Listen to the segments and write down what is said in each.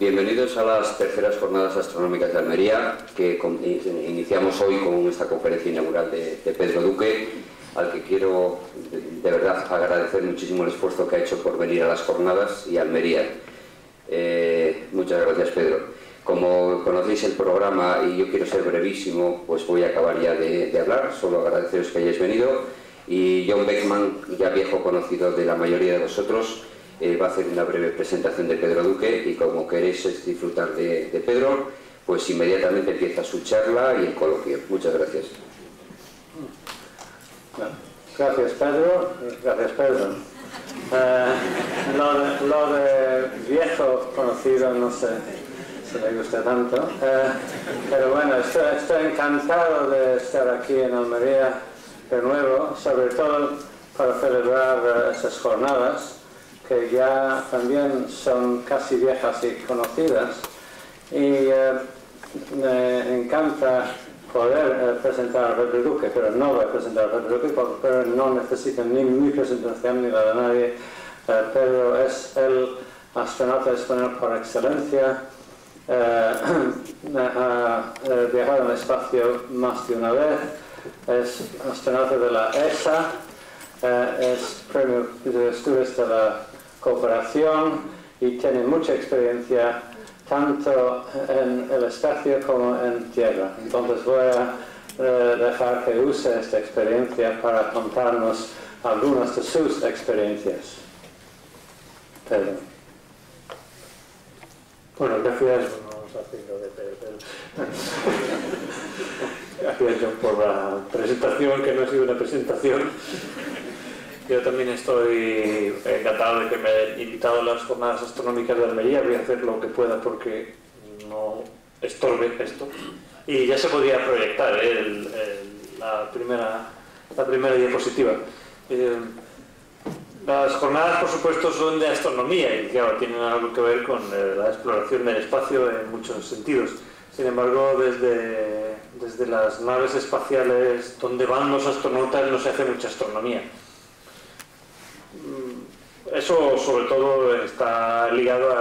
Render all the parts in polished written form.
Bienvenidos a las terceras jornadas astronómicas de Almería, que iniciamos hoy con esta conferencia inaugural de Pedro Duque, al que quiero de verdad agradecer muchísimo el esfuerzo que ha hecho por venir a las jornadas y a Almería. Muchas gracias, Pedro. Como conocéis el programa y yo quiero ser brevísimo, pues voy a acabar ya de hablar, solo agradeceros que hayáis venido. Y John Beckman, ya viejo conocido de la mayoría de vosotros, va a hacer una breve presentación de Pedro Duque, y como queréis disfrutar de Pedro, pues inmediatamente empieza su charla y el coloquio. Muchas gracias. Gracias, Pedro. Gracias, Pedro. Lo de viejo conocido no sé si me gusta tanto, pero bueno, estoy encantado de estar aquí en Almería de nuevo, sobre todo para celebrar esas jornadas que ya también son casi viejas y conocidas, y me encanta poder presentar a Pedro Duque, pero no voy a presentar a Pedro Duque, pero no necesito ni mi presentación ni la de nadie. Pedro es el astronauta español por excelencia, ha viajado en el espacio más de una vez, es astronauta de la ESA, es premio de estudios de la cooperación y tiene mucha experiencia tanto en el espacio como en tierra. Entonces voy a dejar que use esta experiencia para contarnos algunas de sus experiencias. Pedro. Bueno, gracias. Vamos haciendo de Pedro. Gracias, John, por la presentación, que no ha sido una presentación. Yo también estoy encantado de que me hayan invitado a las jornadas astronómicas de Almería. Voy a hacer lo que pueda porque no estorbe esto. Y ya se podía proyectar la primera diapositiva. Las jornadas, por supuesto, son de astronomía y claro, tienen algo que ver con la exploración del espacio en muchos sentidos. Sin embargo, desde las naves espaciales donde van los astronautas no se hace mucha astronomía. Eso sobre todo está ligado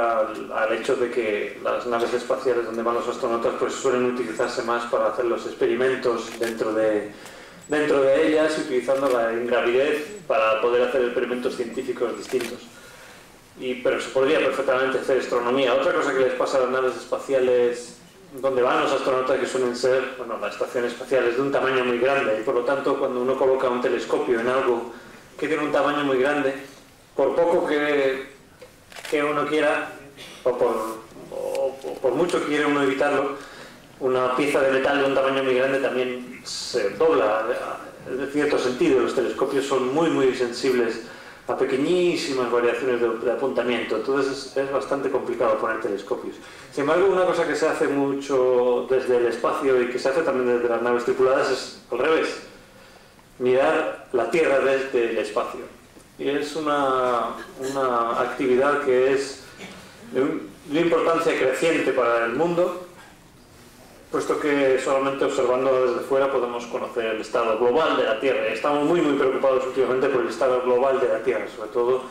al hecho de que las naves espaciales donde van los astronautas pues suelen utilizarse más para hacer los experimentos dentro de ellas, y utilizando la ingravidez para poder hacer experimentos científicos distintos. Pero se podría perfectamente hacer astronomía. Otra cosa que les pasa a las naves espaciales donde van los astronautas, que suelen ser, bueno, la estación espacial es de un tamaño muy grande, y por lo tanto cuando uno coloca un telescopio en algo que tiene un tamaño muy grande, por poco que uno quiera, o por mucho que quiera uno evitarlo, una pieza de metal de un tamaño muy grande también se dobla. En cierto sentido, los telescopios son muy sensibles a pequeñísimas variaciones de apuntamiento, entonces es bastante complicado poner telescopios. Sin embargo, una cosa que se hace mucho desde el espacio y que se hace también desde las naves tripuladas es al revés: mirar la Tierra desde el espacio. Y es una actividad que es de una importancia creciente para el mundo, puesto que solamente observando desde fuera podemos conocer el estado global de la Tierra. Estamos muy preocupados últimamente por el estado global de la Tierra, sobre todo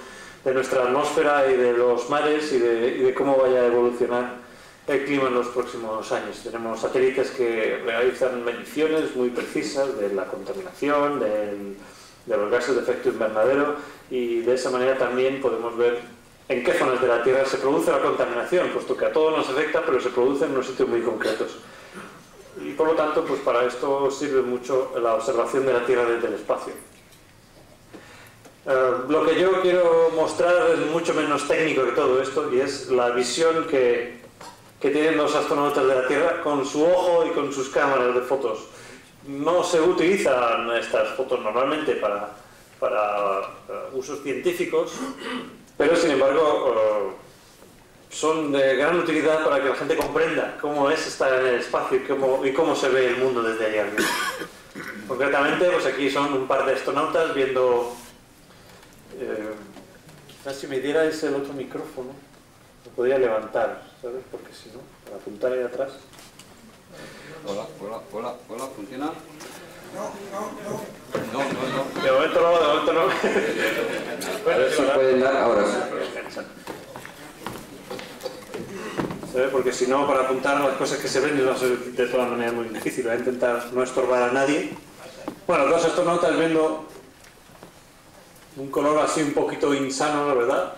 de nuestra atmósfera y de los mares y de cómo vaya a evolucionar el clima en los próximos años. Tenemos satélites que realizan mediciones muy precisas de la contaminación, de los gases de efecto invernadero, y de esa manera también podemos ver en qué zonas de la Tierra se produce la contaminación, puesto que a todos nos afecta, pero se produce en unos sitios muy concretos. Y por lo tanto, pues para esto sirve mucho la observación de la Tierra desde el espacio. Lo que yo quiero mostrar es mucho menos técnico que todo esto, y es la visión que tienen los astronautas de la Tierra con su ojo y con sus cámaras de fotos. No se utilizan estas fotos normalmente para usos científicos, pero sin embargo son de gran utilidad para que la gente comprenda cómo es estar en el espacio y cómo se ve el mundo desde allá arriba. Concretamente, pues aquí son un par de astronautas viendo... quizás si me dierais el otro micrófono lo podría levantar, ¿sabes? Porque si no, para apuntar ahí atrás... Hola, ¿funciona? No. De momento no. A ver si pueden dar ahora sí. ¿sabes? Porque si no, para apuntar las cosas que se ven va a ser de todas maneras muy difícil. Voy a intentar no estorbar a nadie. Bueno, dos astronautas viendo un color así un poquito insano, la verdad.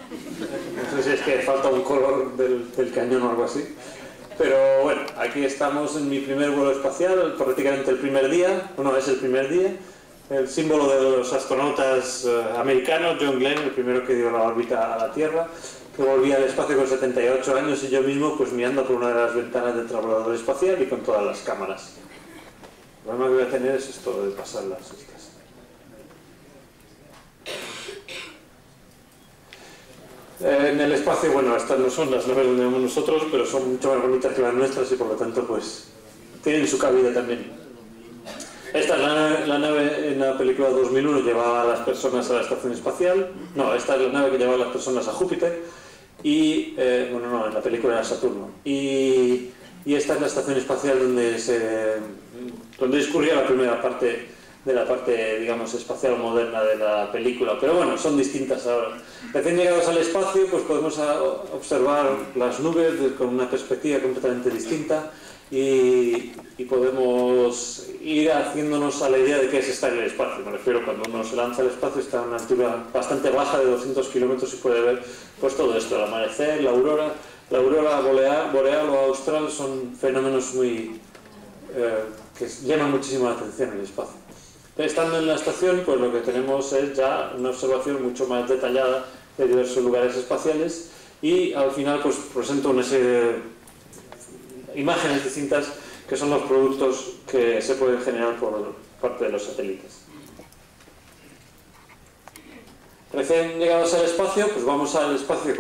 No sé si es que falta un color del cañón o algo así. Pero bueno, aquí estamos en mi primer vuelo espacial, prácticamente el primer día. Bueno, es el primer día. El símbolo de los astronautas americanos, John Glenn, el primero que dio la órbita a la Tierra, que volvía al espacio con 78 años y yo mismo pues mirando por una de las ventanas del transbordador espacial y con todas las cámaras. El problema que voy a tener es esto de pasar las estas. En el espacio, bueno, estas no son las naves donde vamos nosotros, pero son mucho más bonitas que las nuestras y por lo tanto pues tienen su cabida también. Esta es la nave en la película 2001, llevaba a las personas a la estación espacial. No, esta es la nave que llevaba a las personas a Júpiter. Y, bueno, no, en la película era Saturno. Y esta es la estación espacial donde discurría la primera parte de la parte, digamos, espacial moderna de la película. Pero bueno, son distintas ahora. Recién llegados al espacio, pues podemos observar las nubes con una perspectiva completamente distinta. Y podemos ir haciéndonos a la idea de qué es estar en el espacio. Me refiero, cuando uno se lanza al espacio está a una altura bastante baja de 200 kilómetros y puede ver pues todo esto, el amanecer, la aurora boreal o austral son fenómenos muy que llaman muchísimo la atención en el espacio. Estando en la estación, pues lo que tenemos es ya una observación mucho más detallada de diversos lugares espaciales y al final pues presento una serie de imágenes distintas que son los productos que se pueden generar por parte de los satélites. Recién llegados al espacio, pues vamos al espacio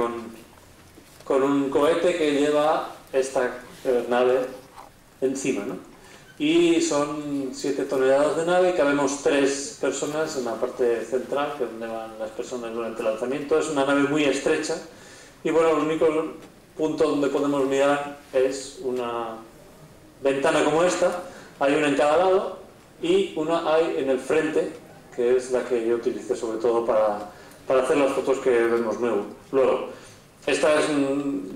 con un cohete que lleva esta nave encima, ¿no? Y son 7 toneladas de nave y cabemos 3 personas en la parte central, que es donde van las personas durante el lanzamiento. Es una nave muy estrecha y bueno, el único punto donde podemos mirar es una ventana como esta, hay una en cada lado y una hay en el frente, que es la que yo utilicé sobre todo para hacer las fotos que vemos luego. Esta es,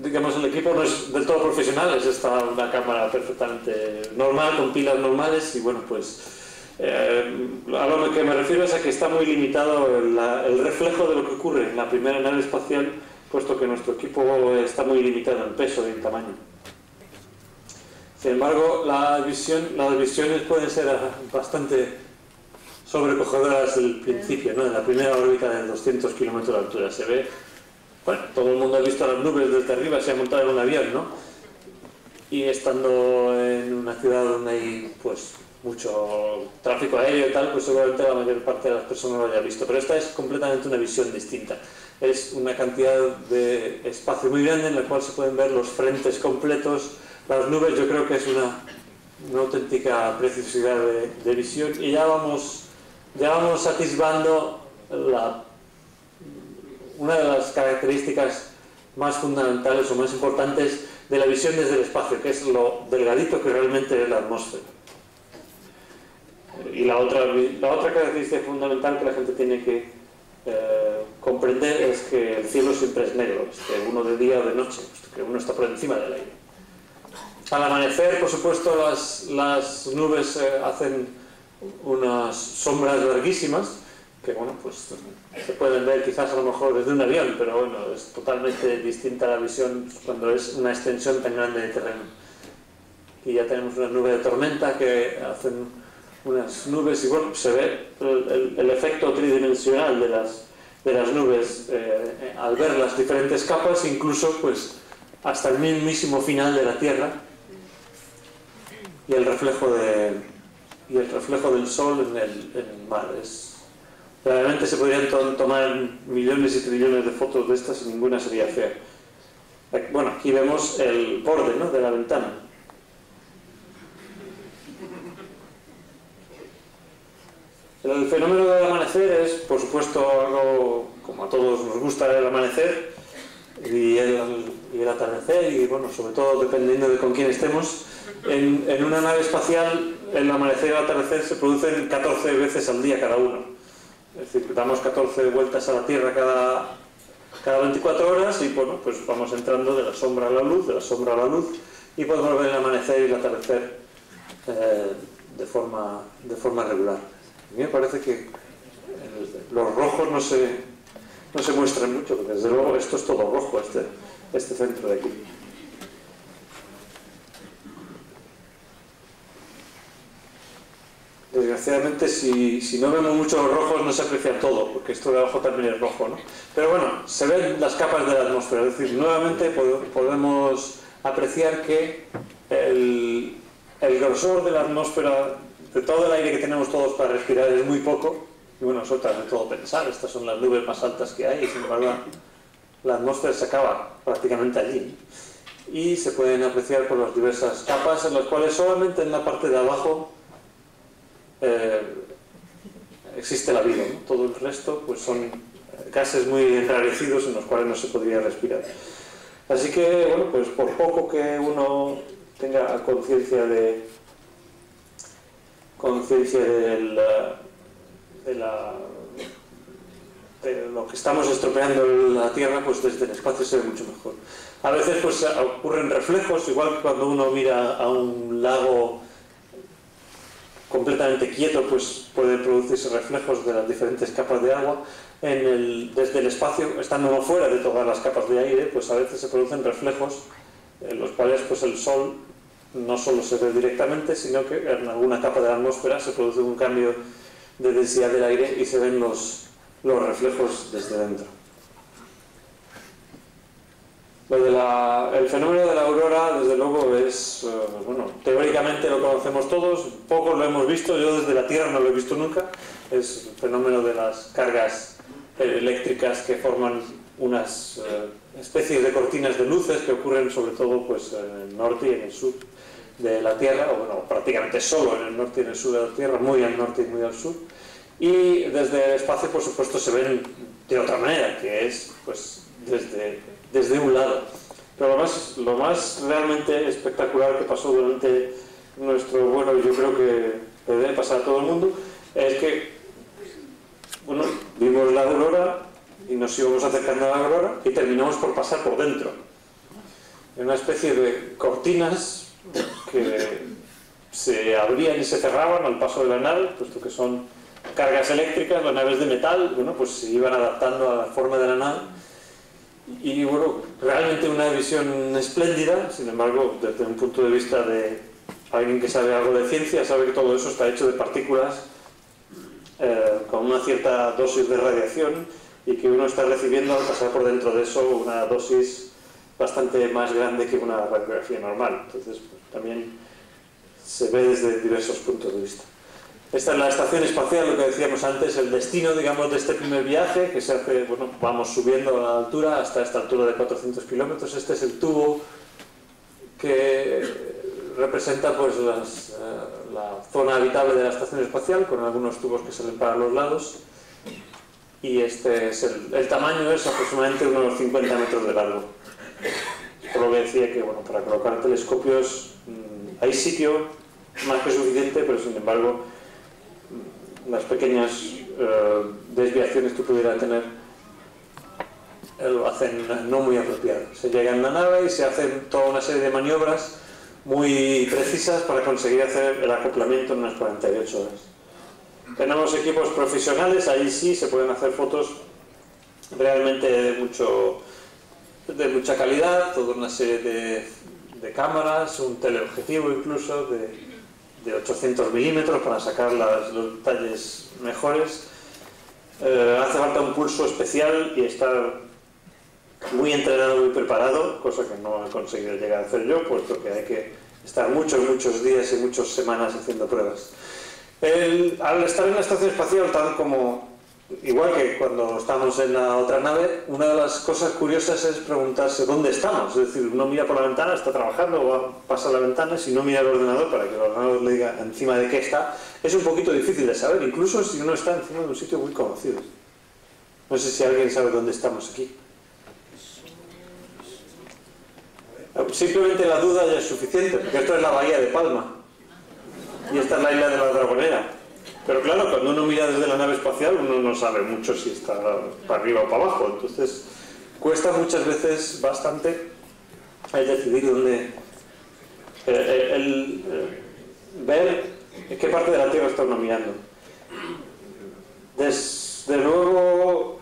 digamos, el equipo no es del todo profesional, es una cámara perfectamente normal, con pilas normales y bueno, pues a lo que me refiero es a que está muy limitado el reflejo de lo que ocurre en la primera nave espacial, puesto que nuestro equipo está muy limitado en peso y en tamaño. Sin embargo, las visiones pueden ser bastante sobrecogedoras desde el principio, ¿no? En la primera órbita de 200 kilómetros de altura se ve, bueno, todo el mundo ha visto las nubes desde arriba, se ha montado en un avión, ¿no? Y estando en una ciudad donde hay pues mucho tráfico aéreo y tal, pues seguramente la mayor parte de las personas lo haya visto, pero esta es completamente una visión distinta. Es una cantidad de espacio muy grande en la cual se pueden ver los frentes completos, las nubes. Yo creo que es una auténtica preciosidad de visión y ya vamos atisbando una de las características más fundamentales o más importantes de la visión desde el espacio, que es lo delgadito que realmente es la atmósfera. Y la otra característica fundamental que la gente tiene que comprender es que el cielo siempre es negro, que uno de día o de noche, que uno está por encima del aire. Al amanecer, por supuesto, las nubes hacen unas sombras larguísimas que, bueno, pues se pueden ver quizás a lo mejor desde un avión, pero bueno, es totalmente distinta la visión cuando es una extensión tan grande de terreno. Aquí ya tenemos una nube de tormenta que hacen unas nubes y bueno, se ve el efecto tridimensional de las nubes al ver las diferentes capas, incluso pues hasta el mismísimo final de la Tierra y el reflejo del sol en el mar. Realmente se podrían tomar millones y trillones de fotos de estas y ninguna sería fea. Bueno, aquí vemos el borde, ¿no?, de la ventana. El fenómeno del amanecer es, por supuesto, algo como a todos nos gusta el amanecer y el atardecer, y bueno, sobre todo dependiendo de con quién estemos. En una nave espacial el amanecer y el atardecer se producen 14 veces al día cada uno. Es decir, damos 14 vueltas a la Tierra cada 24 horas y bueno, pues vamos entrando de la sombra a la luz, de la sombra a la luz y podemos ver el amanecer y el atardecer de forma regular. A mí me parece que los rojos no se muestran mucho, porque desde luego esto es todo rojo, este centro de aquí. Desgraciadamente, si no vemos mucho los rojos no se aprecia todo, porque esto de abajo también es rojo, ¿no? Pero bueno, se ven las capas de la atmósfera, es decir, nuevamente podemos apreciar que el grosor de la atmósfera, de todo el aire que tenemos todos para respirar es muy poco, y bueno, eso también todo pensar, estas son las nubes más altas que hay, y sin embargo la atmósfera se acaba prácticamente allí, y se pueden apreciar por las diversas capas, en las cuales solamente en la parte de abajo existe la vida, ¿no? Todo el resto pues son gases muy enrarecidos en los cuales no se podría respirar. Así que, bueno, pues por poco que uno tenga conciencia de lo que estamos estropeando en la Tierra, pues desde el espacio se ve mucho mejor. A veces pues ocurren reflejos, igual que cuando uno mira a un lago completamente quieto, pues puede producirse reflejos de las diferentes capas de agua. Desde el espacio, estando fuera de todas las capas de aire, pues a veces se producen reflejos en los cuales pues el sol no solo se ve directamente, sino que en alguna capa de la atmósfera se produce un cambio de densidad del aire y se ven los reflejos desde dentro. El fenómeno de la aurora, desde luego, es, bueno, teóricamente lo conocemos todos, pocos lo hemos visto, yo desde la Tierra no lo he visto nunca, es el fenómeno de las cargas eléctricas que forman unas especies de cortinas de luces que ocurren sobre todo pues, en el norte y en el sur de la Tierra, o bueno, prácticamente solo en el norte y en el sur de la Tierra, muy al norte y muy al sur, y desde el espacio por supuesto se ven de otra manera, que es pues desde un lado. Pero lo más realmente espectacular que pasó durante nuestro vuelo, y yo creo que debe pasar a todo el mundo, es que bueno, vimos la aurora y nos íbamos acercando a la aurora y terminamos por pasar por dentro. En una especie de cortinas que se abrían y se cerraban al paso de la nave, puesto que son cargas eléctricas, las naves de metal, bueno, pues se iban adaptando a la forma de la nave. Y bueno, realmente una visión espléndida, sin embargo, desde un punto de vista de alguien que sabe algo de ciencia, sabe que todo eso está hecho de partículas con una cierta dosis de radiación y que uno está recibiendo al pasar por dentro de eso una dosis bastante más grande que una radiografía normal. Entonces, pues, también se ve desde diversos puntos de vista. Esta es la estación espacial, lo que decíamos antes, el destino, digamos, de este primer viaje, que se hace, bueno, vamos subiendo a la altura, hasta esta altura de 400 kilómetros. Este es el tubo que representa, pues, la zona habitable de la estación espacial, con algunos tubos que salen para los lados. Y este es el tamaño es aproximadamente unos 50 metros de largo. Por lo que decía que, bueno, para colocar telescopios hay sitio más que suficiente, pero sin embargo las pequeñas desviaciones que pudiera tener lo hacen no muy apropiado. Se llega en la nave y se hacen toda una serie de maniobras muy precisas para conseguir hacer el acoplamiento en unas 48 horas. Tenemos equipos profesionales, ahí sí se pueden hacer fotos realmente de mucha calidad, toda una serie de cámaras, un teleobjetivo incluso de 800 milímetros para sacar los detalles mejores. Hace falta un pulso especial y estar muy entrenado y preparado, cosa que no he conseguido llegar a hacer yo, puesto que hay que estar muchos días y muchas semanas haciendo pruebas. Al estar en la estación espacial, tal como igual que cuando estamos en la otra nave, una de las cosas curiosas es preguntarse dónde estamos. Es decir, uno mira por la ventana, está trabajando, o pasa la ventana, si no mira el ordenador para que el ordenador le diga encima de qué está, es un poquito difícil de saber, incluso si uno está encima de un sitio muy conocido. No sé si alguien sabe dónde estamos aquí. Simplemente la duda ya es suficiente, porque esto es la bahía de Palma y esta es la isla de la Dragonera. Pero claro, cuando uno mira desde la nave espacial, uno no sabe mucho si está para arriba o para abajo. Entonces, cuesta muchas veces bastante el decidir dónde, ver qué parte de la Tierra está uno mirando. Desde luego,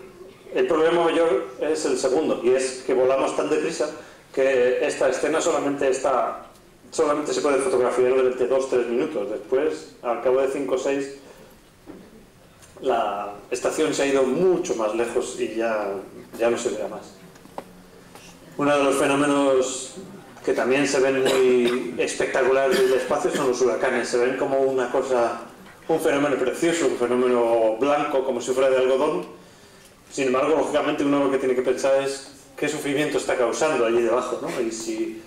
el problema mayor es el segundo, y es que volamos tan deprisa que esta escena solamente se puede fotografiar durante 2-3 minutos. Después, al cabo de 5 o 6, la estación se ha ido mucho más lejos y ya no se verá más. Uno de los fenómenos que también se ven muy espectaculares del espacio son los huracanes. Se ven como una cosa, un fenómeno precioso, un fenómeno blanco, como si fuera de algodón. Sin embargo, lógicamente, uno lo que tiene que pensar es qué sufrimiento está causando allí debajo, ¿no? Y si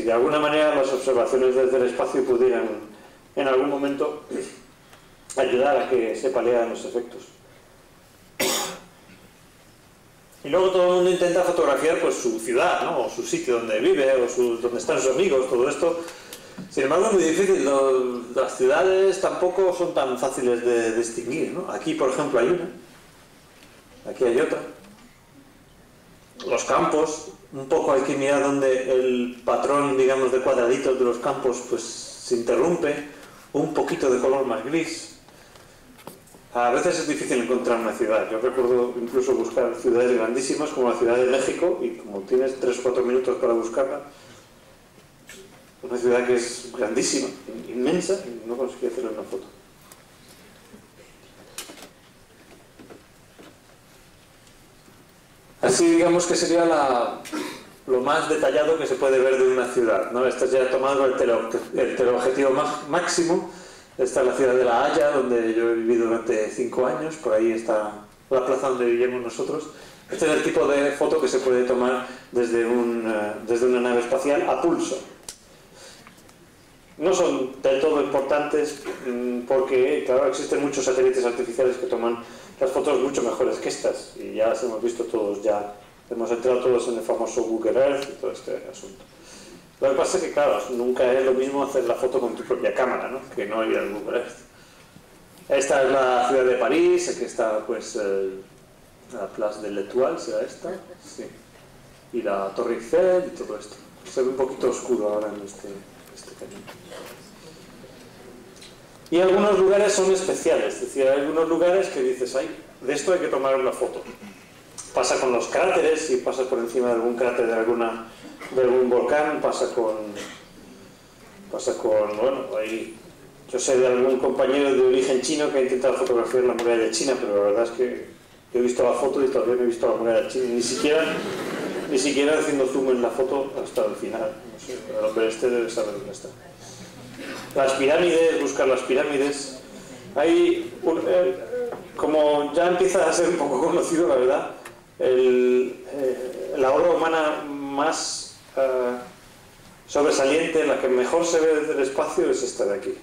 de alguna manera las observaciones desde el espacio pudieran en algún momento ayudar a que se paliaran los efectos. Y luego todo el mundo intenta fotografiar pues su ciudad, ¿no? O su sitio donde vive, o donde están sus amigos, todo esto. Sin embargo, es muy difícil. Las ciudades tampoco son tan fáciles de distinguir, ¿no? Aquí, por ejemplo, hay una. Aquí hay otra. Los campos, un poco hay que mirar donde el patrón, digamos, de cuadraditos de los campos pues se interrumpe. Un poquito de color más gris. A veces es difícil encontrar una ciudad. Yo recuerdo incluso buscar ciudades grandísimas como la Ciudad de México, y como tienes 3 o 4 minutos para buscarla, una ciudad que es grandísima, inmensa, y no conseguí hacerle una foto. Así digamos que sería lo más detallado que se puede ver de una ciudad, ¿no? Esto ya he tomado el teleobjetivo máximo. Esta es la ciudad de La Haya, donde yo he vivido durante 5 años. Por ahí está la plaza donde vivíamos nosotros. Este es el tipo de foto que se puede tomar desde una nave espacial a pulso. No son del todo importantes porque, claro, existen muchos satélites artificiales que toman las fotos mucho mejores que estas. Y ya las hemos visto todos, ya hemos entrado todos en el famoso Google Earth y todo este asunto. Lo que pasa es que, claro, nunca es lo mismo hacer la foto con tu propia cámara, ¿no? Que no ir al Google Earth. Esta es la ciudad de París. Aquí está, pues, la Place de l'Étoile, ¿será esta? Sí. Y la Torre Eiffel y todo esto. Se ve un poquito oscuro ahora en este camino. Y algunos lugares son especiales, es decir, hay algunos lugares que dices, ay, de esto hay que tomar una foto. Pasa con los cráteres, si pasas por encima de algún cráter de algún volcán, pasa con bueno, ahí yo sé de algún compañero de origen chino que ha intentado fotografiar la muralla de China, pero la verdad es que he visto la foto y todavía no he visto la muralla de China, ni siquiera haciendo zoom en la foto hasta el final. No sé, el hombre este debe saber dónde está. Las pirámides, buscar las pirámides. Hay como ya empieza a ser un poco conocido, la verdad, la obra humana más sobresaliente, la que mejor se ve desde el espacio, es esta de aquí.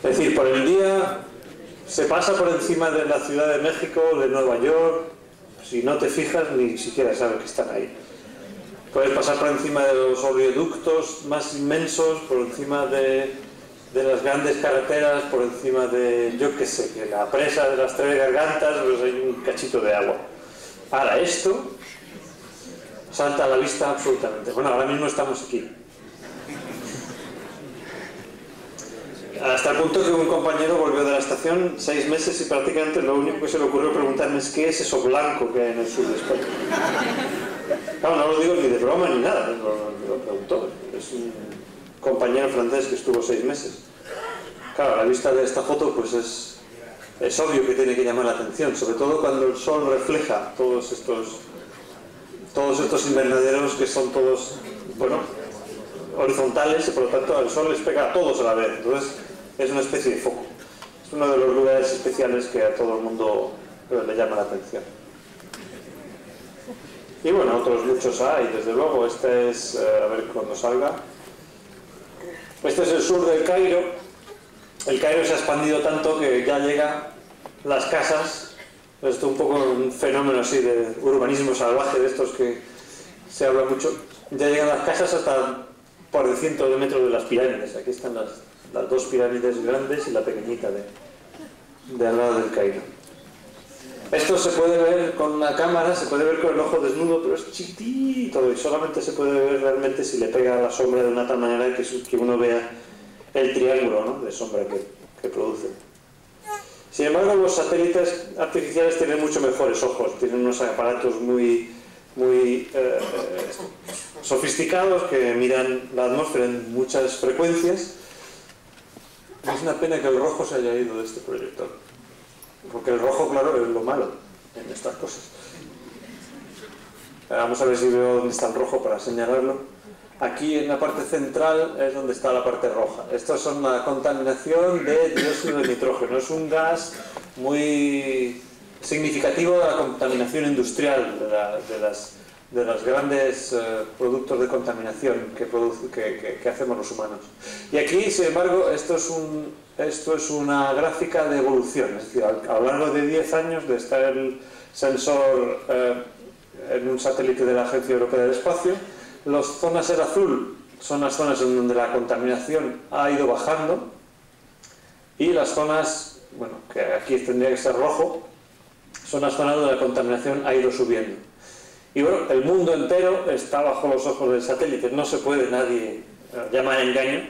Es decir, por el día se pasa por encima de la Ciudad de México, de Nueva York. Si no te fijas, ni siquiera sabes que están ahí. Puedes pasar por encima de los oleoductos más inmensos, por encima de las grandes carreteras, por encima de, yo qué sé, que la presa de las 3 gargantas, pues hay un cachito de agua. Ahora esto salta a la vista absolutamente. Bueno, ahora mismo estamos aquí. Hasta el punto que un compañero volvió de la estación 6 meses y prácticamente lo único que se le ocurrió preguntarme es ¿qué es eso blanco que hay en el sur de España? Claro, no lo digo ni de broma ni nada, lo preguntó. Es un compañero francés que estuvo 6 meses. Claro, a la vista de esta foto pues es obvio que tiene que llamar la atención, sobre todo cuando el sol refleja todos estos invernaderos que son todos, bueno, horizontales, y por lo tanto el sol les pega a todos a la vez. Entonces es una especie de foco. Es uno de los lugares especiales que a todo el mundo le llama la atención. Y bueno, otros muchos hay, desde luego. Este es, a ver cuando salga. Este es el sur del Cairo. El Cairo se ha expandido tanto que ya llega las casas. Esto es un poco un fenómeno así de urbanismo salvaje, de estos que se habla mucho. Ya llegan las casas hasta por el cientos de metros de las pirámides. Aquí están las 2 pirámides grandes y la pequeñita de al lado del Cairo. Esto se puede ver con una cámara, se puede ver con el ojo desnudo, pero es chiquitito y solamente se puede ver realmente si le pega la sombra de una tal manera que uno vea el triángulo, ¿no?, de sombra que produce. Sin embargo, los satélites artificiales tienen mucho mejores ojos, tienen unos aparatos muy sofisticados que miran la atmósfera en muchas frecuencias. Es una pena que el rojo se haya ido de este proyector, porque el rojo, claro, es lo malo en estas cosas. Vamos a ver si veo dónde está el rojo para señalarlo. Aquí en la parte central es donde está la parte roja. Esto es una contaminación de dióxido de nitrógeno. Es un gas muy significativo de la contaminación industrial, de los grandes productos de contaminación que hacemos los humanos. Y aquí, sin embargo, esto es una gráfica de evolución. Es decir, a lo largo de 10 años de estar el sensor en un satélite de la Agencia Europea del Espacio, las zonas en azul son las zonas en donde la contaminación ha ido bajando, y las zonas, bueno, que aquí tendría que ser rojo, son las zonas donde la contaminación ha ido subiendo. Y bueno, el mundo entero está bajo los ojos del satélite, no se puede nadie llamar engaño,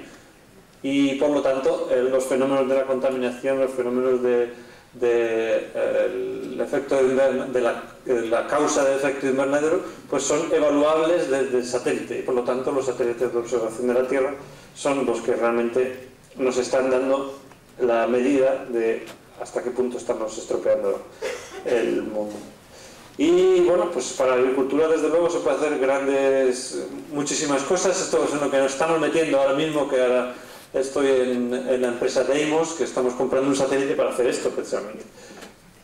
y por lo tanto los fenómenos de la contaminación, los fenómenos el efecto de la causa del efecto invernadero, pues son evaluables desde el satélite, y por lo tanto los satélites de observación de la Tierra son los que realmente nos están dando la medida de hasta qué punto estamos estropeando el mundo. Y bueno, pues para la agricultura desde luego se puede hacer muchísimas cosas. Esto es en lo que nos estamos metiendo ahora mismo, que ahora estoy en la empresa Deimos, que estamos comprando un satélite para hacer esto precisamente.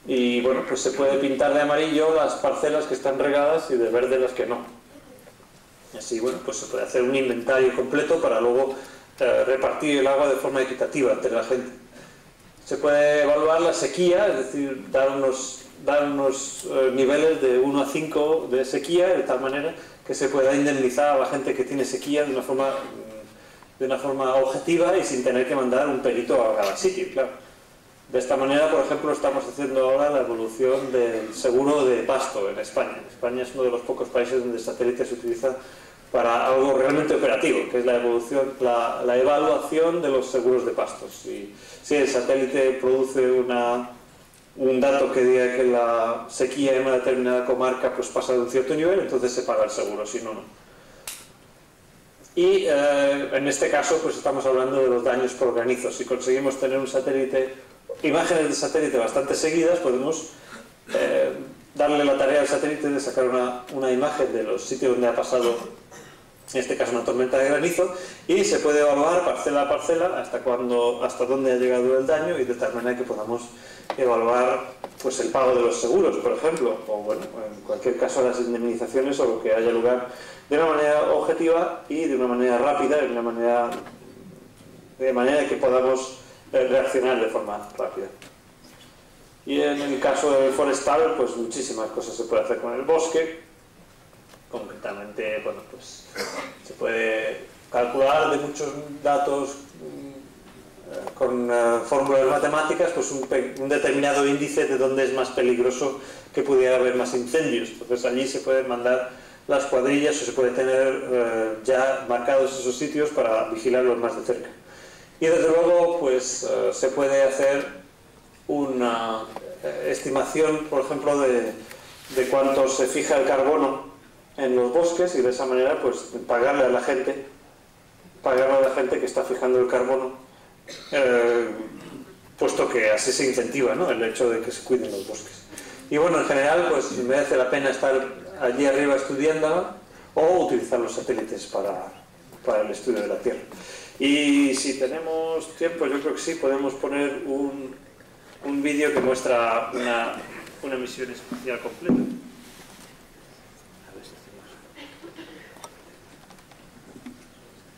Y bueno, pues se puede pintar de amarillo las parcelas que están regadas y de verde las que no. Y así, bueno, pues se puede hacer un inventario completo para luego repartir el agua de forma equitativa entre la gente. Se puede evaluar la sequía, es decir, dar unos niveles de 1 a 5 de sequía, de tal manera que se pueda indemnizar a la gente que tiene sequía de una forma objetiva y sin tener que mandar un perito a cada sitio, claro. De esta manera, por ejemplo, estamos haciendo ahora la evolución del seguro de pasto en España. España es uno de los pocos países donde el satélite se utiliza para algo realmente operativo, que es la evaluación de los seguros de pastos. Y si el satélite produce un dato que diga que la sequía en una determinada comarca pues pasa de un cierto nivel, entonces se paga el seguro, si no, no. Y en este caso pues estamos hablando de los daños por granizo. Si conseguimos tener imágenes de satélite bastante seguidas, podemos darle la tarea al satélite de sacar una imagen de los sitios donde ha pasado, en este caso una tormenta de granizo, y se puede evaluar parcela a parcela hasta dónde ha llegado el daño, y de tal manera que podamos evaluar pues el pago de los seguros, por ejemplo, o bueno, en cualquier caso las indemnizaciones o lo que haya lugar, de una manera objetiva y de una manera rápida, de manera que podamos reaccionar de forma rápida. Y en el caso del forestal, pues muchísimas cosas se puede hacer con el bosque. Concretamente, bueno, pues se puede calcular de muchos datos con fórmulas matemáticas, pues un determinado índice de dónde es más peligroso que pudiera haber más incendios. Entonces allí se pueden mandar las cuadrillas o se puede tener ya marcados esos sitios para vigilarlos más de cerca. Y desde luego pues se puede hacer una estimación, por ejemplo, de cuánto se fija el carbono en los bosques, y de esa manera pues pagarle a la gente que está fijando el carbono, puesto que así se incentiva, ¿no?, el hecho de que se cuiden los bosques. Y bueno, en general pues merece la pena estar allí arriba estudiándola o utilizar los satélites para el estudio de la Tierra. Y si tenemos tiempo, yo creo que sí, podemos poner un vídeo que muestra una misión espacial completa.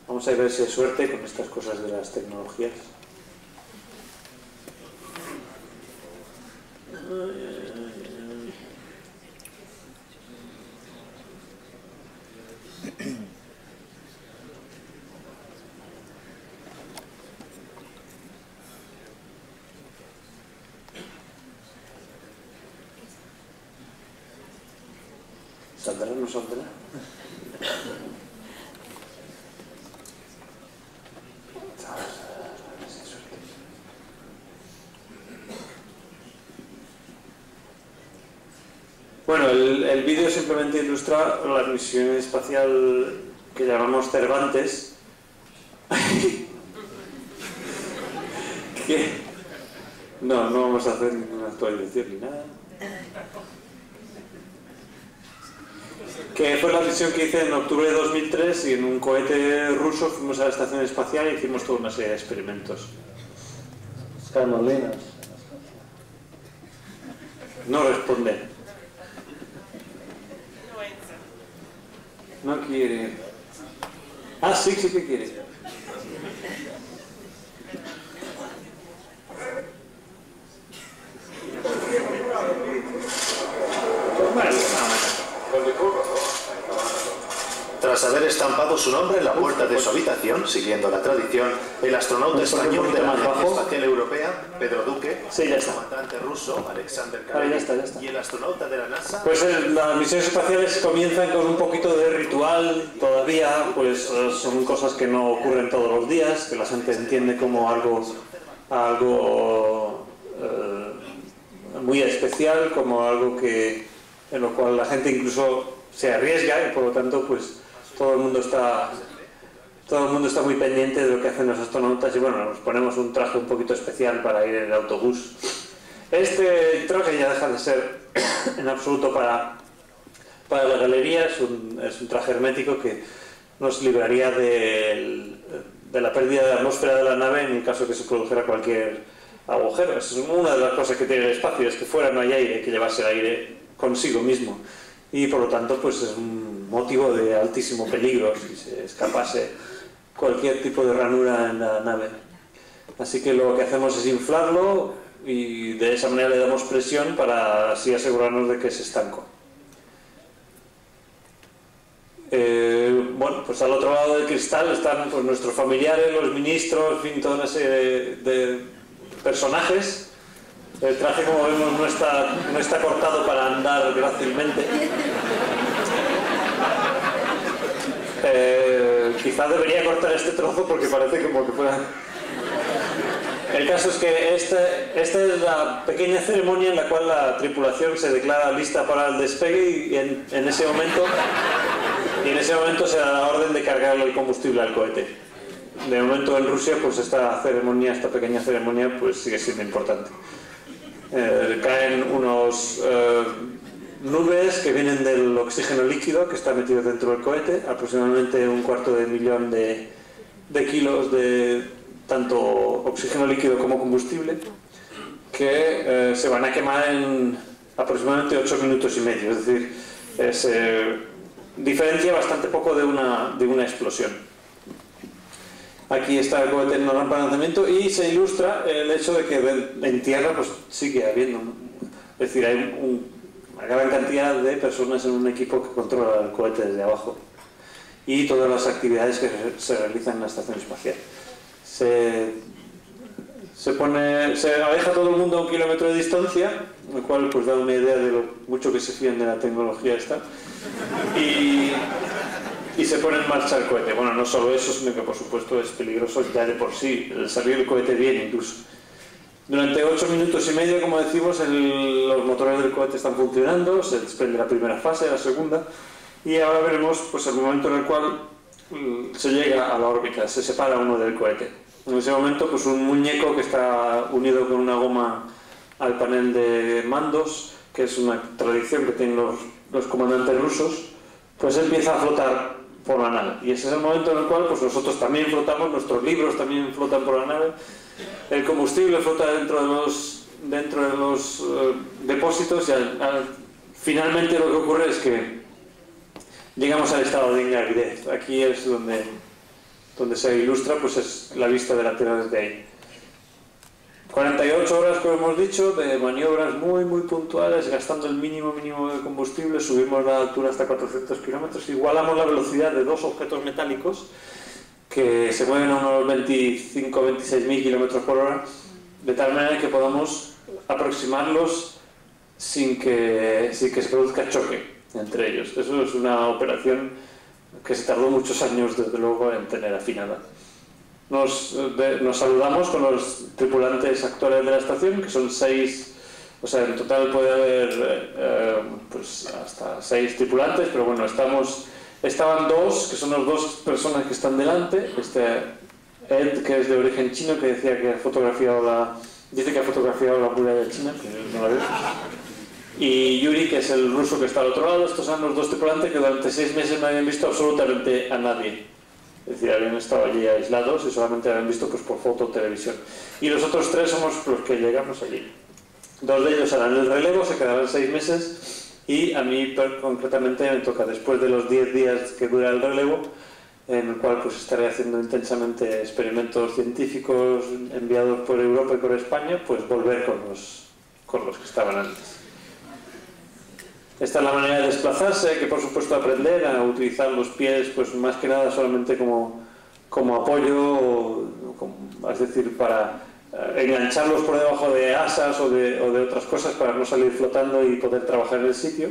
Vamos a ver si hay suerte con estas cosas de las tecnologías. ¿Saldrá o no saldrá? Bueno, el vídeo simplemente ilustra la misión espacial que llamamos Cervantes. ¿Qué? No vamos a hacer ninguna actualización ni nada. Que fue la misión que hice en octubre de 2003 y en un cohete ruso fuimos a la estación espacial y hicimos toda una serie de experimentos. Carmolinas. No responde. No quiere. Ah, sí que quiere. Tras haber estampado su nombre en la puerta de su habitación, siguiendo la tradición, el astronauta español de la Agencia Espacial Europea, Pedro Duque, el comandante ruso, Alexander Karayev, y el astronauta de la NASA... Pues las misiones espaciales comienzan con un poquito de ritual, todavía pues son cosas que no ocurren todos los días, que la gente entiende como algo muy especial, como algo en lo cual la gente incluso se arriesga y por lo tanto pues todo el mundo está muy pendiente de lo que hacen los astronautas y bueno, nos ponemos un traje un poquito especial para ir en el autobús. Este traje ya deja de ser en absoluto para la galería, es un traje hermético que nos libraría de la pérdida de atmósfera de la nave en el caso que se produjera cualquier agujero. Esa es una de las cosas que tiene el espacio, es que fuera no hay aire, hay que llevarse el aire consigo mismo. Y por lo tanto pues es un motivo de altísimo peligro si se escapase cualquier tipo de ranura en la nave. Así que lo que hacemos es inflarlo y de esa manera le damos presión para así asegurarnos de que es estanco. Bueno, pues al otro lado del cristal están pues, nuestros familiares, los ministros, en fin, toda una serie de personajes. El traje, como vemos, no está cortado para andar grácilmente. Quizás debería cortar este trozo porque parece como que fuera... El caso es que esta es la pequeña ceremonia en la cual la tripulación se declara lista para el despegue y en ese momento se da la orden de cargar el combustible al cohete. De momento en Rusia pues esta pequeña ceremonia pues sigue siendo importante. Caen unos nubes que vienen del oxígeno líquido que está metido dentro del cohete, aproximadamente 250.000 de kilos de tanto oxígeno líquido como combustible, que se van a quemar en aproximadamente 8 minutos y medio, es decir, diferencia bastante poco de una explosión. Aquí está el cohete en una rampa de lanzamiento y se ilustra el hecho de que en tierra pues sigue habiendo, es decir, hay una gran cantidad de personas en un equipo que controla el cohete desde abajo y todas las actividades que se realizan en la estación espacial. Se aleja todo el mundo a 1 kilómetro de distancia, lo cual pues da una idea de lo mucho que se fían de la tecnología esta, y se pone en marcha el cohete. Bueno, no solo eso, sino que por supuesto es peligroso ya de por sí, el salir el cohete bien incluso. Durante 8 minutos y medio, como decimos, los motores del cohete están funcionando, se desprende la primera fase, la segunda, y ahora veremos pues, el momento en el cual se llega a la órbita, se separa uno del cohete. En ese momento, pues un muñeco que está unido con una goma al panel de mandos, que es una tradición que tienen los comandantes rusos, pues empieza a flotar por la nave. Y ese es el momento en el cual pues, nosotros también flotamos, nuestros libros también flotan por la nave, el combustible flota dentro de los depósitos y finalmente lo que ocurre es que llegamos al estado de ingravidez. Aquí es donde se ilustra pues es la vista de la Tierra desde ahí. 48 horas, como hemos dicho, de maniobras muy puntuales, gastando el mínimo de combustible, subimos la altura hasta 400 kilómetros, igualamos la velocidad de dos objetos metálicos que se mueven a unos 25-26.000 kilómetros por hora, de tal manera que podamos aproximarlos sin que se produzca choque. entre ellos. Eso es una operación que se tardó muchos años, desde luego, en tener afinada. Nos saludamos con los tripulantes actuales de la estación, que son 6, o sea, en total puede haber pues hasta 6 tripulantes, pero bueno, estaban 2, que son las 2 personas que están delante. Ed, que es de origen chino, que decía que dice que ha fotografiado la muralla de China, que no la veo. Y Yuri, que es el ruso que está al otro lado. Estos son los 2 tripulantes que durante 6 meses no habían visto absolutamente a nadie. Es decir, habían estado allí aislados y solamente habían visto pues, por foto o televisión. Y los otros 3 somos los que llegamos allí. 2 de ellos harán el relevo, se quedarán 6 meses, y a mí concretamente me toca, después de los 10 días que dura el relevo, en el cual pues estaré haciendo intensamente experimentos científicos enviados por Europa y por España, pues volver con los que estaban antes. Esta es la manera de desplazarse. Hay que, por supuesto, aprender a utilizar los pies, pues más que nada solamente como apoyo, es decir, para engancharlos por debajo de asas o de otras cosas para no salir flotando y poder trabajar en el sitio.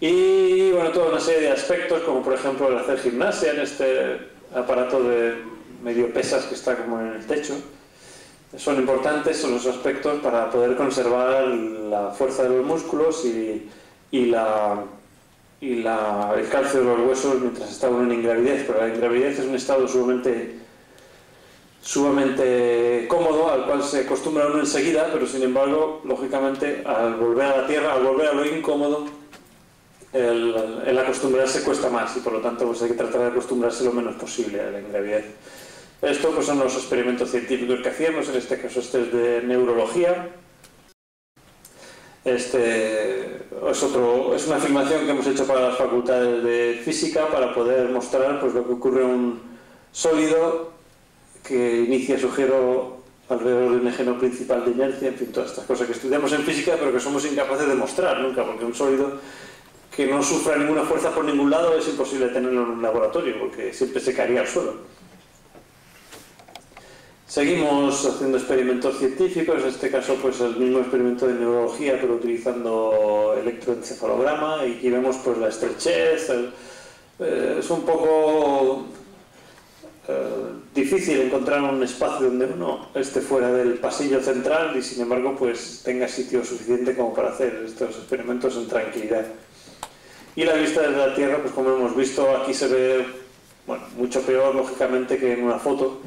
Y bueno, toda una serie de aspectos, como por ejemplo el hacer gimnasia en este aparato de medio pesas que está como en el techo. Son importantes, son los aspectos para poder conservar la fuerza de los músculos y el calcio de los huesos mientras está uno en ingravidez, porque la ingravidez es un estado sumamente cómodo, al cual se acostumbra uno enseguida, pero sin embargo, lógicamente, al volver a la tierra, al volver a lo incómodo, el acostumbrarse cuesta más, y por lo tanto pues hay que tratar de acostumbrarse lo menos posible a la ingravidez. Esto pues son los experimentos científicos que hacíamos. En este caso este es de neurología. Es una afirmación que hemos hecho para las facultades de física para poder mostrar pues, lo que ocurre en un sólido que inicia su giro alrededor de un eje no principal de inercia, en fin, todas estas cosas que estudiamos en física pero que somos incapaces de mostrar nunca, porque un sólido que no sufra ninguna fuerza por ningún lado es imposible tenerlo en un laboratorio porque siempre se caería al suelo. Seguimos haciendo experimentos científicos, en este caso pues el mismo experimento de neurología pero utilizando electroencefalograma, y aquí vemos pues la estrechez. Es un poco difícil encontrar un espacio donde uno esté fuera del pasillo central y sin embargo pues tenga sitio suficiente como para hacer estos experimentos en tranquilidad. Y la vista desde la Tierra, pues como hemos visto, aquí se ve bueno, mucho peor lógicamente que en una foto,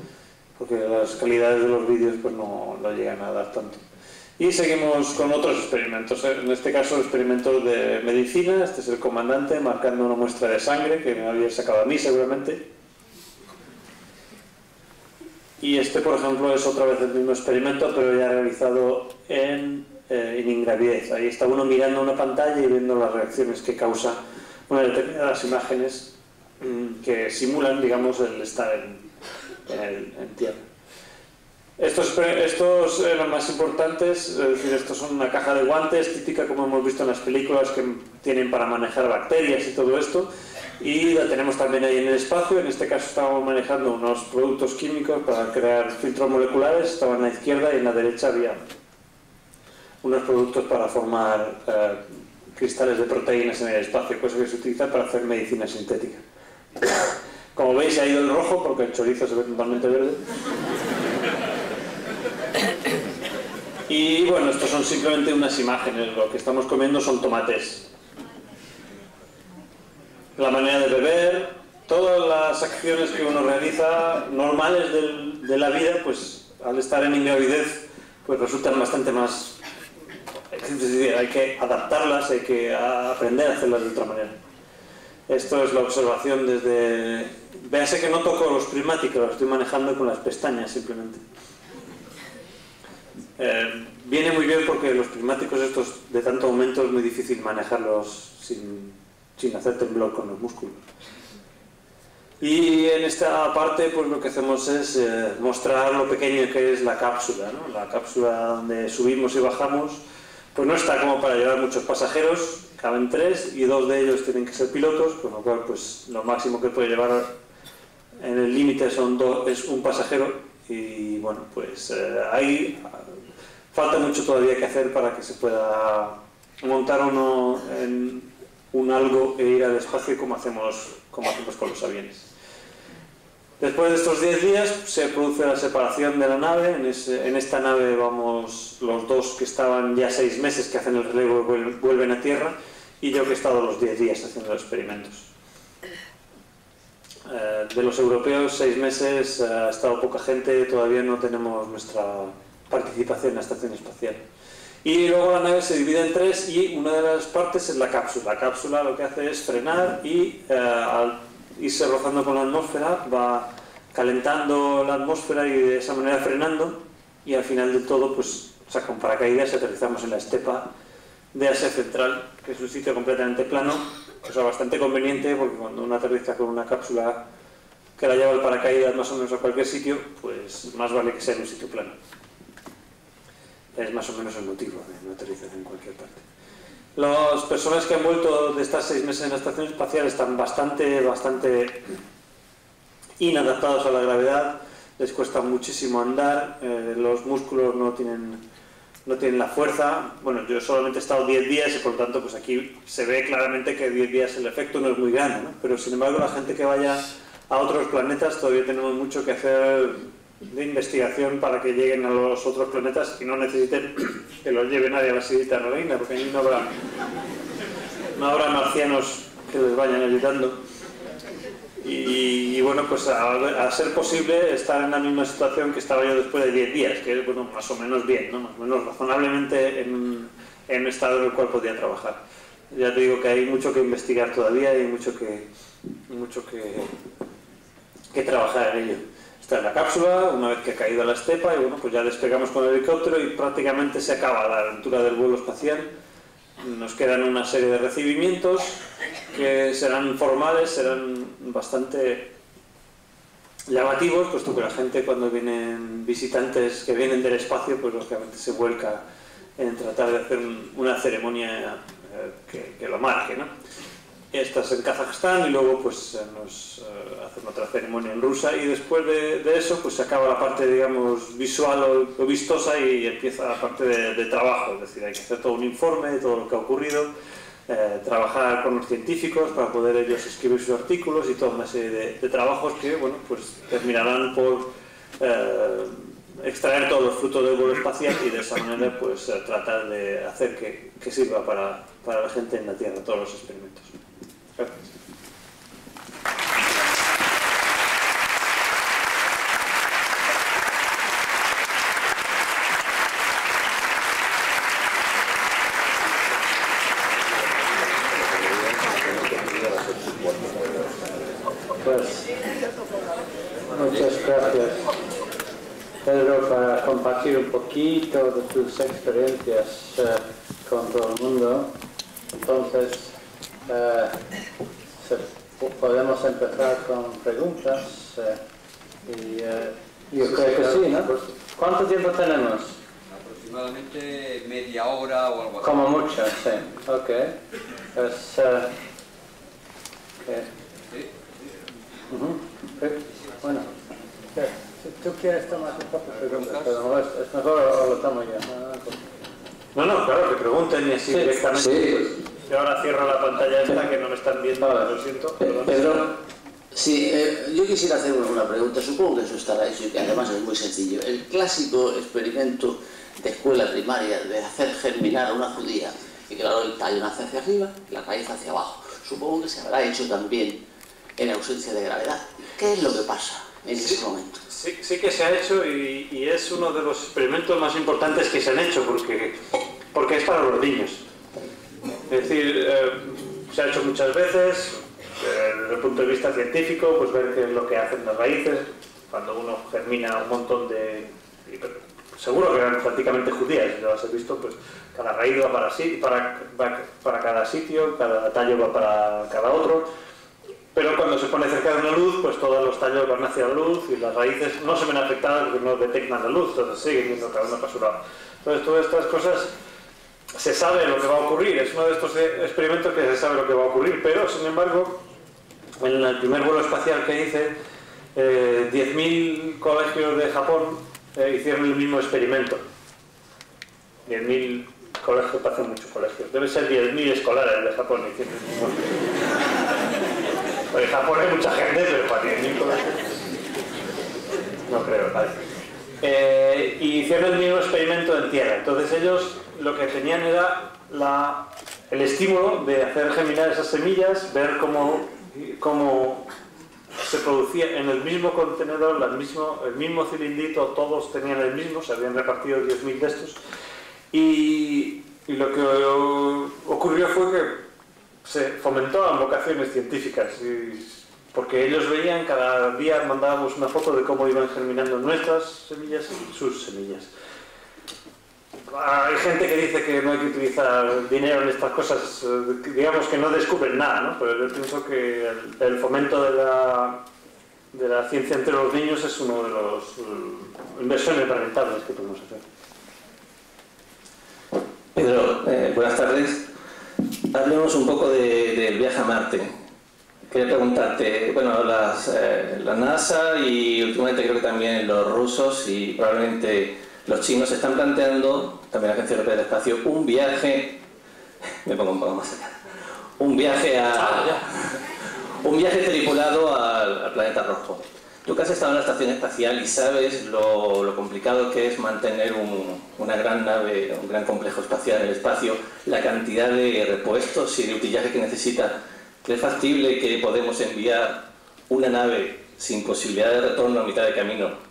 porque las calidades de los vídeos pues no llegan a dar tanto. Y seguimos con otros experimentos, en este caso experimentos de medicina. Este es el comandante marcando una muestra de sangre que me había sacado a mí seguramente. Y este, por ejemplo, es otra vez el mismo experimento, pero ya realizado en ingravidez. Ahí está uno mirando una pantalla y viendo las reacciones que causa unas determinadas imágenes que simulan, digamos, el estar en tierra. Estos eran más importantes, es decir, estos son una caja de guantes típica como hemos visto en las películas que tienen para manejar bacterias y todo esto, y la tenemos también ahí en el espacio. En este caso estábamos manejando unos productos químicos para crear filtros moleculares, estaban a la izquierda, y en la derecha había unos productos para formar cristales de proteínas en el espacio, cosa que se utiliza para hacer medicina sintética. Como veis, se ha ido el rojo porque el chorizo se ve totalmente verde. Y bueno, estos son simplemente unas imágenes. Lo que estamos comiendo son tomates. La manera de beber, todas las acciones que uno realiza normales de la vida, pues al estar en ingravidez, pues resultan bastante más... Es decir, hay que adaptarlas, hay que aprender a hacerlas de otra manera. Esto es la observación desde... Véase que no toco los prismáticos, los estoy manejando con las pestañas simplemente. Viene muy bien porque los prismáticos estos de tanto aumento es muy difícil manejarlos sin hacer temblor con los músculos. Y en esta parte pues lo que hacemos es mostrar lo pequeño que es la cápsula, ¿no? La cápsula donde subimos y bajamos pues no está como para llevar muchos pasajeros, caben 3 y 2 de ellos tienen que ser pilotos, con lo cual pues lo máximo que puede llevar en el límite es un pasajero. Y bueno, pues ahí falta mucho todavía que hacer para que se pueda montar uno en un algo e ir al espacio como hacemos con los aviones. Después de estos 10 días se produce la separación de la nave. En esta nave vamos los dos que estaban ya 6 meses, que hacen el relevo, vuelven a tierra, y yo que he estado los 10 días haciendo experimentos. De los europeos, 6 meses, ha estado poca gente, todavía no tenemos nuestra participación en la estación espacial. Y luego la nave se divide en 3 y una de las partes es la cápsula. La cápsula lo que hace es frenar y al irse rozando con la atmósfera va calentando la atmósfera y de esa manera frenando, y al final de todo pues saca un paracaídas y aterrizamos en la estepa de Asia Central, que es un sitio completamente plano, cosa bastante conveniente porque cuando uno aterriza con una cápsula que la lleva el paracaídas más o menos a cualquier sitio, pues más vale que sea en un sitio plano. Es más o menos el motivo de no aterrizar en cualquier parte. Las personas que han vuelto de estar 6 meses en la estación espacial están bastante inadaptados a la gravedad, les cuesta muchísimo andar, los músculos no tienen la fuerza. Bueno, yo solamente he estado 10 días y por lo tanto pues aquí se ve claramente que 10 días el efecto no es muy grande, ¿no? Pero sin embargo la gente que vaya a otros planetas todavía tenemos mucho que hacer de investigación para que lleguen a los otros planetas y no necesiten que los lleve nadie a la sillita reina, porque allí no habrá marcianos que les vayan ayudando. Y bueno, pues a ser posible estar en la misma situación que estaba yo después de 10 días, que es bueno, más o menos bien, ¿no? Más o menos razonablemente en un estado en el cual podía trabajar. Ya te digo que hay mucho que investigar todavía y hay mucho que trabajar en ello. Está en la cápsula, una vez que ha caído a la estepa, y bueno, pues ya despegamos con el helicóptero y prácticamente se acaba la aventura del vuelo espacial. Nos quedan una serie de recibimientos que serán formales, serán bastante llamativos, puesto que la gente cuando vienen visitantes que vienen del espacio, pues lógicamente se vuelca en tratar de hacer una ceremonia que lo marque, ¿no? Esta es en Kazajstán y luego pues nos hacen otra ceremonia en Rusia, y después de eso pues se acaba la parte, digamos, visual o vistosa y empieza la parte de trabajo. Es decir, hay que hacer todo un informe de todo lo que ha ocurrido, trabajar con los científicos para poder ellos escribir sus artículos y toda una serie de trabajos que, bueno, pues terminarán por extraer todos los frutos del vuelo espacial y de esa manera pues tratar de hacer que sirva para la gente en la Tierra todos los experimentos. Gracias. Pues, muchas gracias, Pedro, para compartir un poquito de tus experiencias con todo el mundo. Entonces, podemos empezar con preguntas yo creo que sí, ¿no? ¿Cuánto tiempo tenemos? Aproximadamente media hora o algo así. Como mucho, sí. Ok. Pues, bueno, si tú quieres tomar un poco de preguntas, pero es mejor o lo tomo yo. No, claro, que pregunten y así directamente. Sí. Pues, yo ahora cierro la pantalla esta que no me están viendo, lo siento. Pedro, sí, yo quisiera hacer una pregunta, supongo que eso estará hecho y que además es muy sencillo. El clásico experimento de escuela primaria de hacer germinar a una judía y claro, el tallo nace hacia arriba y la raíz hacia abajo. Supongo que se habrá hecho también en ausencia de gravedad. ¿Qué es lo que pasa en ese momento? Sí que se ha hecho y es uno de los experimentos más importantes que se han hecho porque es para los niños. Es decir, se ha hecho muchas veces, desde el punto de vista científico, pues ver qué es lo que hacen las raíces, cuando uno germina un montón de... Seguro que eran prácticamente judías, si lo has visto, pues cada raíz va para cada sitio, cada tallo va para cada otro, pero cuando se pone cerca de una luz, pues todos los tallos van hacia la luz y las raíces no se ven afectadas porque no detectan la luz, entonces siguen yendo cada uno para su lado. Entonces todas estas cosas se sabe lo que va a ocurrir, es uno de estos experimentos que se sabe lo que va a ocurrir, pero sin embargo, en el primer vuelo espacial que hice, 10.000 colegios de Japón hicieron el mismo experimento. 10.000 Colegio, pasa mucho colegio. Debe ser 10.000 escolares de Japón. En Japón hay mucha gente, pero para 10.000 colegios no creo, vale. Y hicieron el mismo experimento en tierra. Entonces ellos lo que tenían era el estímulo de hacer germinar esas semillas, ver cómo se producía en el mismo contenedor, el mismo cilindrito, todos tenían el mismo, se habían repartido 10.000 de estos. Y lo que ocurrió fue que se fomentaban vocaciones científicas, porque ellos veían, cada día mandábamos una foto de cómo iban germinando nuestras semillas y sus semillas. Hay gente que dice que no hay que utilizar dinero en estas cosas, digamos que no descubren nada, ¿no? Pero yo pienso que el fomento de la ciencia entre los niños es uno de los inversiones rentables que podemos hacer. Pedro, buenas tardes. Hablemos un poco del viaje a Marte. Quería preguntarte, bueno, la NASA y últimamente creo que también los rusos y probablemente los chinos están planteando, también la Agencia Europea del Espacio, un viaje, me pongo un poco más allá, un viaje tripulado al planeta rojo. Tú que has estado en la estación espacial y sabes lo complicado que es mantener una gran nave, un gran complejo espacial en el espacio, la cantidad de repuestos y de utillaje que necesita, ¿crees factible que podemos enviar una nave sin posibilidad de retorno a mitad de camino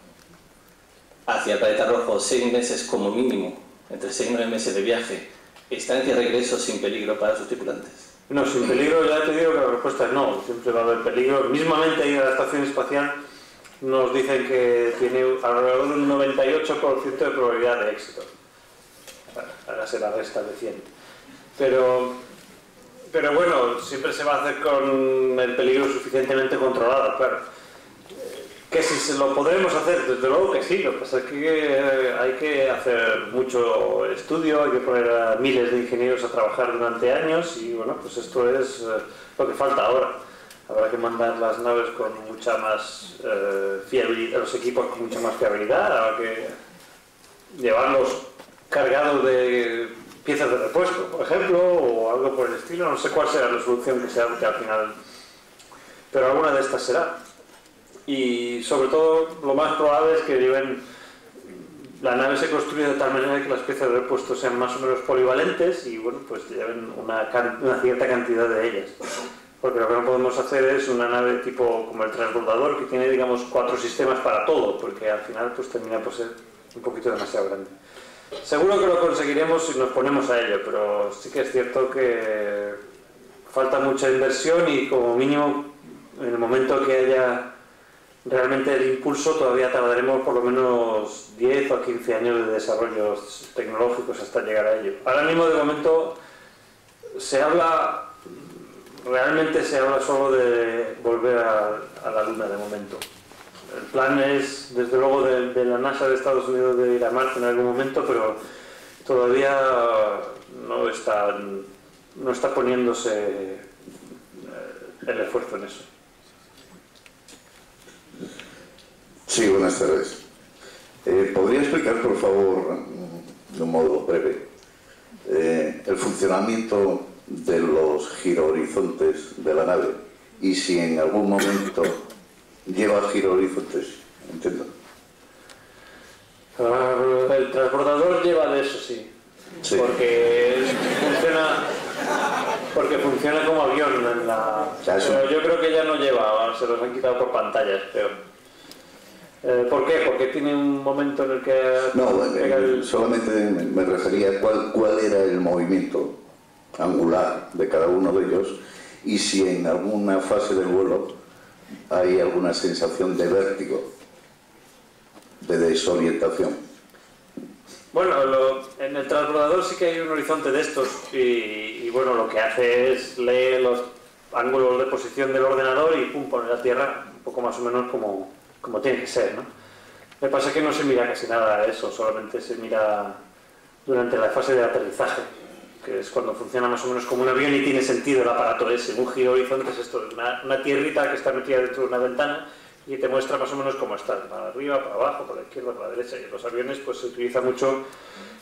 hacia el planeta rojo 6 meses como mínimo, entre 6 y 9 meses de viaje, estancia y regreso sin peligro para sus tripulantes? No, sin peligro ya te digo que la respuesta es no, siempre va a haber peligro. Mismamente ir a la estación espacial nos dicen que tiene alrededor de un 98% de probabilidad de éxito. Hágase la resta de 100. Pero bueno, siempre se va a hacer con el peligro suficientemente controlado, claro. Que si se lo podremos hacer, desde luego que sí, lo que pasa es que hay que hacer mucho estudio, hay que poner a miles de ingenieros a trabajar durante años y bueno, pues esto es lo que falta ahora. Habrá que mandar las naves con mucha más fiabilidad, los equipos con mucha más fiabilidad, habrá que llevarlos cargados de piezas de repuesto, por ejemplo, o algo por el estilo. No sé cuál será la solución que se adopte al final, pero alguna de estas será. Y sobre todo, lo más probable es que la nave se construya de tal manera que las piezas de repuesto sean más o menos polivalentes y bueno, pues lleven una cierta cantidad de ellas. Porque lo que no podemos hacer es una nave tipo como el transbordador que tiene, digamos, 4 sistemas para todo, porque al final pues termina por ser un poquito demasiado grande. Seguro que lo conseguiremos si nos ponemos a ello, pero sí que es cierto que falta mucha inversión y como mínimo en el momento que haya realmente el impulso todavía tardaremos por lo menos 10 o 15 años de desarrollos tecnológicos hasta llegar a ello. Ahora mismo de momento realmente se habla solo de volver a la Luna de momento. El plan es, desde luego, de la NASA de Estados Unidos de ir a Marte en algún momento, pero todavía no está poniéndose el esfuerzo en eso. Sí, buenas tardes. ¿Podría explicar, por favor, de un modo breve, el funcionamiento de los girohorizontes de la nave y si en algún momento lleva girohorizontes? Entiendo. El transbordador lleva de eso, sí. Sí. Porque funciona como avión pero yo creo que ya no lleva, se los han quitado por pantallas, creo. ¿Por qué? Porque tiene un momento en el que... No, solamente me refería a cuál era el movimiento angular de cada uno de ellos y si en alguna fase del vuelo hay alguna sensación de vértigo, de desorientación. Bueno, en el transbordador sí que hay un horizonte de estos y bueno, lo que hace es leer los ángulos de posición del ordenador y pum, pone la Tierra un poco más o menos como tiene que ser, ¿no? Me pasa que no se mira casi nada de eso, solamente se mira durante la fase de aterrizaje, que es cuando funciona más o menos como un avión y tiene sentido el aparato ese. Un giro horizonte es esto, una tierrita que está metida dentro de una ventana y te muestra más o menos cómo está, para arriba, para abajo, para la izquierda, para la derecha. Y en los aviones pues se utiliza mucho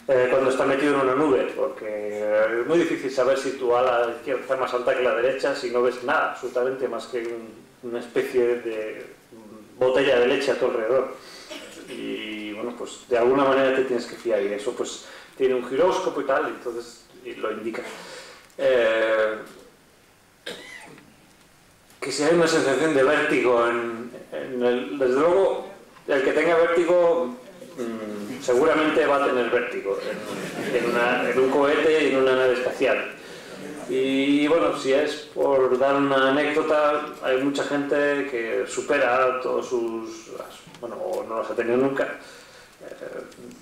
cuando está metido en una nube, porque es muy difícil saber si tu ala izquierda está más alta que la derecha si no ves nada, absolutamente, más que una especie de botella de leche a tu alrededor. Y bueno, pues de alguna manera te tienes que fiar, y eso pues tiene un giróscopo y tal, y entonces lo indica. Que si hay una sensación de vértigo desde luego el que tenga vértigo seguramente va a tener vértigo en un cohete y en una nave espacial. Y bueno, si es por dar una anécdota, hay mucha gente que supera todos sus, bueno, o no los ha tenido nunca,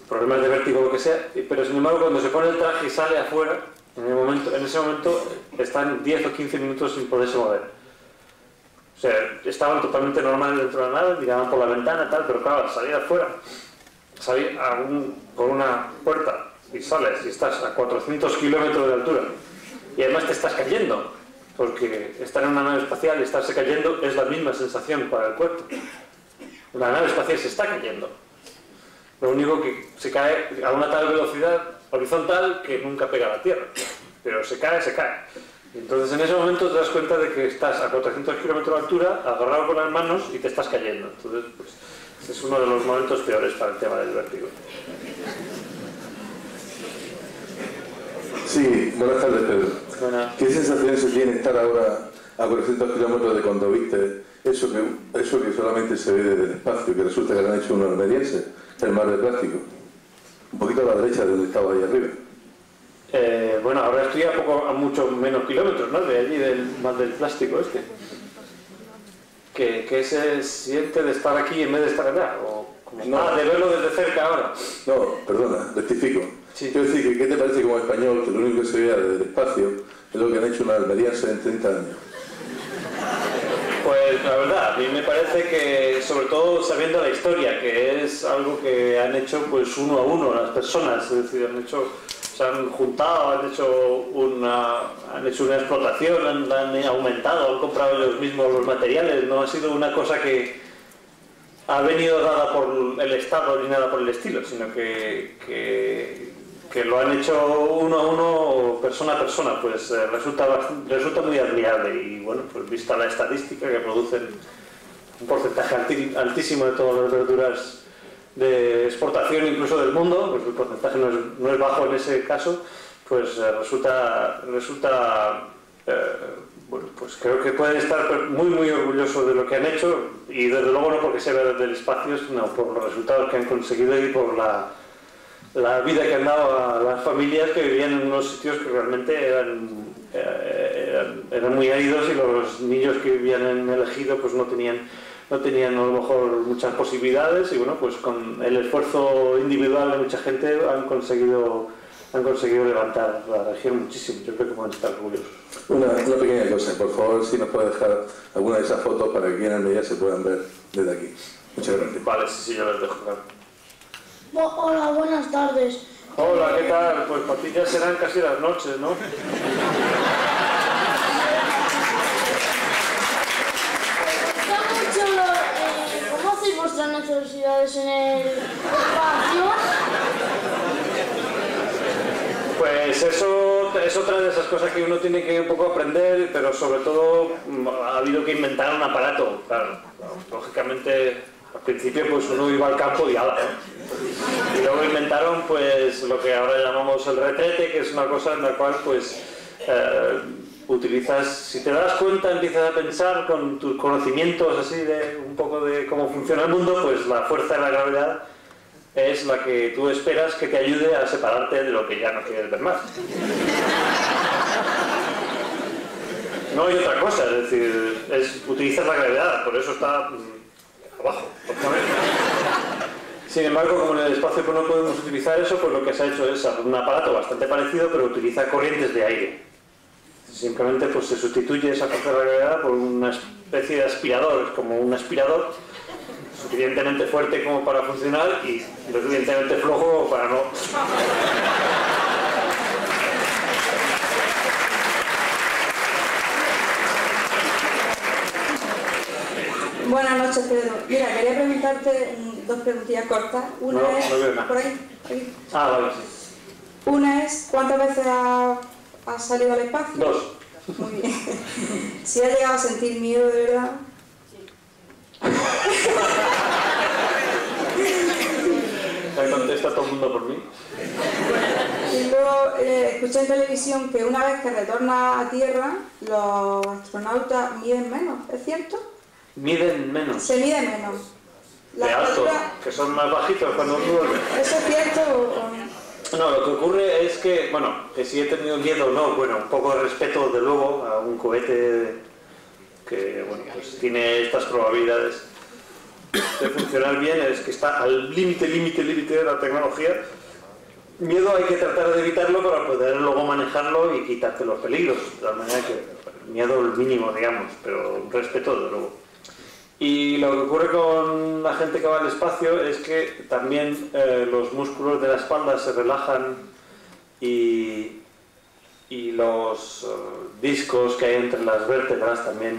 problemas de vértigo o lo que sea, pero sin embargo cuando se pone el traje y sale afuera, en ese momento están 10 o 15 minutos sin poderse mover. O sea, estaban totalmente normales dentro de la nave, miraban por la ventana y tal, pero claro, al salir afuera, salir por una puerta y sales y estás a 400 kilómetros de altura y además te estás cayendo, porque estar en una nave espacial y estarse cayendo es la misma sensación para el cuerpo. La nave espacial se está cayendo. Lo único que se cae a una tal velocidad horizontal que nunca pega a la Tierra, pero se cae, se cae. Entonces en ese momento te das cuenta de que estás a 400 kilómetros de altura, agarrado con las manos y te estás cayendo. Entonces pues, es uno de los momentos peores para el tema del vértigo. Sí, buenas tardes, Pedro. Buenas. ¿Qué sensación se tiene estar ahora a 400 kilómetros de cuando viste eso que solamente se ve desde el espacio, que resulta que le han hecho un almeriense, el mar de plástico? Un poquito a la derecha de donde estaba ahí arriba. Bueno, ahora estoy a mucho menos kilómetros, ¿no? De allí del mar del plástico este. ¿Qué se siente de estar aquí en vez de estar allá? De verlo desde cerca ahora. No, perdona, rectifico. Sí. Quiero decir que ¿qué te parece como español que lo único que se vea desde el espacio es lo que han hecho una almeriense en 30 años? Pues la verdad, a mí me parece que, sobre todo sabiendo la historia, que es algo que han hecho pues uno a uno las personas, es decir, se han juntado, han hecho una explotación, han aumentado, han comprado ellos mismos los materiales, no ha sido una cosa que ha venido dada por el Estado ni nada por el estilo, sino que lo han hecho uno a uno, persona a persona, pues resulta muy admirable. Y bueno, pues vista la estadística que producen un porcentaje altísimo de todas las verduras de exportación incluso del mundo, pues el porcentaje no es bajo en ese caso, pues resulta bueno, pues creo que pueden estar muy muy orgullosos de lo que han hecho, y desde luego no porque se vea desde el espacio, sino por los resultados que han conseguido y por la vida que han dado a las familias que vivían en unos sitios que realmente eran muy áridos, y los niños que vivían en el ejido pues no tenían a lo mejor muchas posibilidades, y bueno, pues con el esfuerzo individual de mucha gente han conseguido levantar la región muchísimo. Yo creo que pueden estar orgullosos. Una pequeña cosa, por favor, si nos puede dejar alguna de esas fotos para que aquí en Almería se puedan ver desde aquí. Muchas gracias. Vale, sí, yo les dejo, claro. Hola, buenas tardes. Hola, ¿qué tal? Pues para ti ya serán casi las noches, ¿no? ¿Cómo hacéis vuestras necesidades en el espacio? Pues eso es otra de esas cosas que uno tiene que un poco aprender, pero sobre todo ha habido que inventar un aparato. Claro, lógicamente al principio pues uno iba al campo y ala, ¿eh? Y luego inventaron pues lo que ahora llamamos el retrete, que es una cosa en la cual pues utilizas, si te das cuenta, empiezas a pensar con tus conocimientos así de un poco de cómo funciona el mundo, pues la fuerza de la gravedad es la que tú esperas que te ayude a separarte de lo que ya no quieres ver más. No hay otra cosa, es decir, utilizas la gravedad, por eso está abajo. Sin embargo, como en el espacio pues no podemos utilizar eso, pues lo que se ha hecho es un aparato bastante parecido, pero utiliza corrientes de aire. Simplemente pues se sustituye esa fuerza de la gravedad por una especie de aspirador, es como un aspirador suficientemente fuerte como para funcionar y lo suficientemente flojo para no... Buenas noches, Pedro. Mira, quería preguntarte dos preguntillas cortas. Una es... No veo nada. Por ahí. Ah, vale, sí. Una es, ¿cuántas veces has salido al espacio? 2. Muy bien. Si has llegado a sentir miedo, de verdad. ¿Me contesta todo el mundo por mí? Y luego escuché en televisión que una vez que retorna a Tierra, los astronautas miden menos, ¿es cierto? Miden menos. Se mide menos. De alto, que son más bajitos cuando duermen. ¿Eso es cierto o...? No, lo que ocurre es que, bueno, que si he tenido miedo o no, bueno, un poco de respeto, de luego, a un cohete que, bueno, pues tiene estas probabilidades de funcionar bien, es que está al límite de la tecnología. Miedo hay que tratar de evitarlo para poder luego manejarlo y quitarte los peligros, de tal manera que miedo el mínimo, digamos, pero un respeto de luego. Y lo que ocurre con la gente que va al espacio es que también los músculos de la espalda se relajan y los discos que hay entre las vértebras también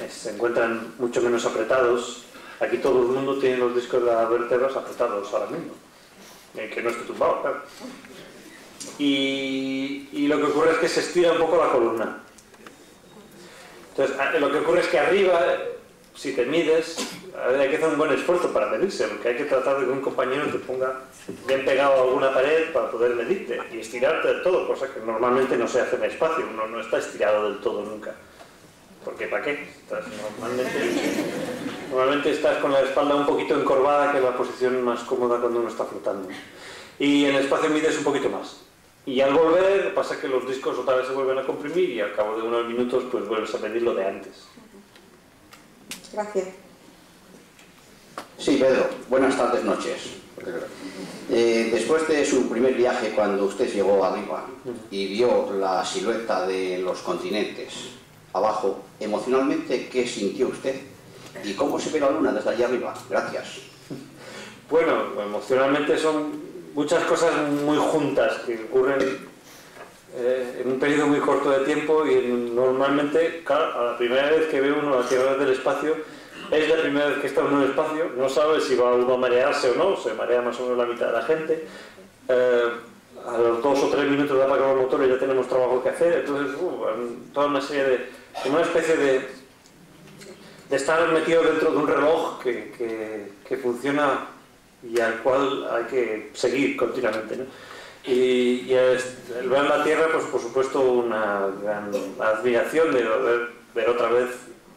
se encuentran mucho menos apretados. Aquí todo el mundo tiene los discos de las vértebras apretados ahora mismo, que no esté tumbado, claro. Y lo que ocurre es que se estira un poco la columna. Entonces, lo que ocurre es que arriba, si te mides, hay que hacer un buen esfuerzo para medirse, porque hay que tratar de que un compañero te ponga bien pegado a alguna pared para poder medirte y estirarte del todo, cosa que normalmente no se hace en el espacio, uno no está estirado del todo nunca. Porque ¿para qué? Normalmente estás con la espalda un poquito encorvada, que es la posición más cómoda cuando uno está flotando. Y en el espacio mides un poquito más. Y al volver, pasa que los discos otra vez se vuelven a comprimir y al cabo de unos minutos pues vuelves a medir lo de antes. Gracias. Sí, Pedro. Buenas tardes, noches. Después de su primer viaje, cuando usted llegó arriba y vio la silueta de los continentes abajo, emocionalmente, ¿qué sintió usted? ¿Y cómo se ve la luna desde allá arriba? Gracias. Bueno, emocionalmente son muchas cosas muy juntas que ocurren en un periodo muy corto de tiempo y normalmente, claro, a la primera vez que ve uno la Tierra desde el espacio, es la primera vez que está uno en el espacio, no sabe si va uno a marearse o no, se marea más o menos la mitad de la gente. A los 2 o 3 minutos de apagar los motores ya tenemos trabajo que hacer, entonces toda una serie de... como una especie de estar metido dentro de un reloj que funciona y al cual hay que seguir continuamente, ¿no? Y el ver la Tierra, pues por supuesto una gran admiración de ver otra vez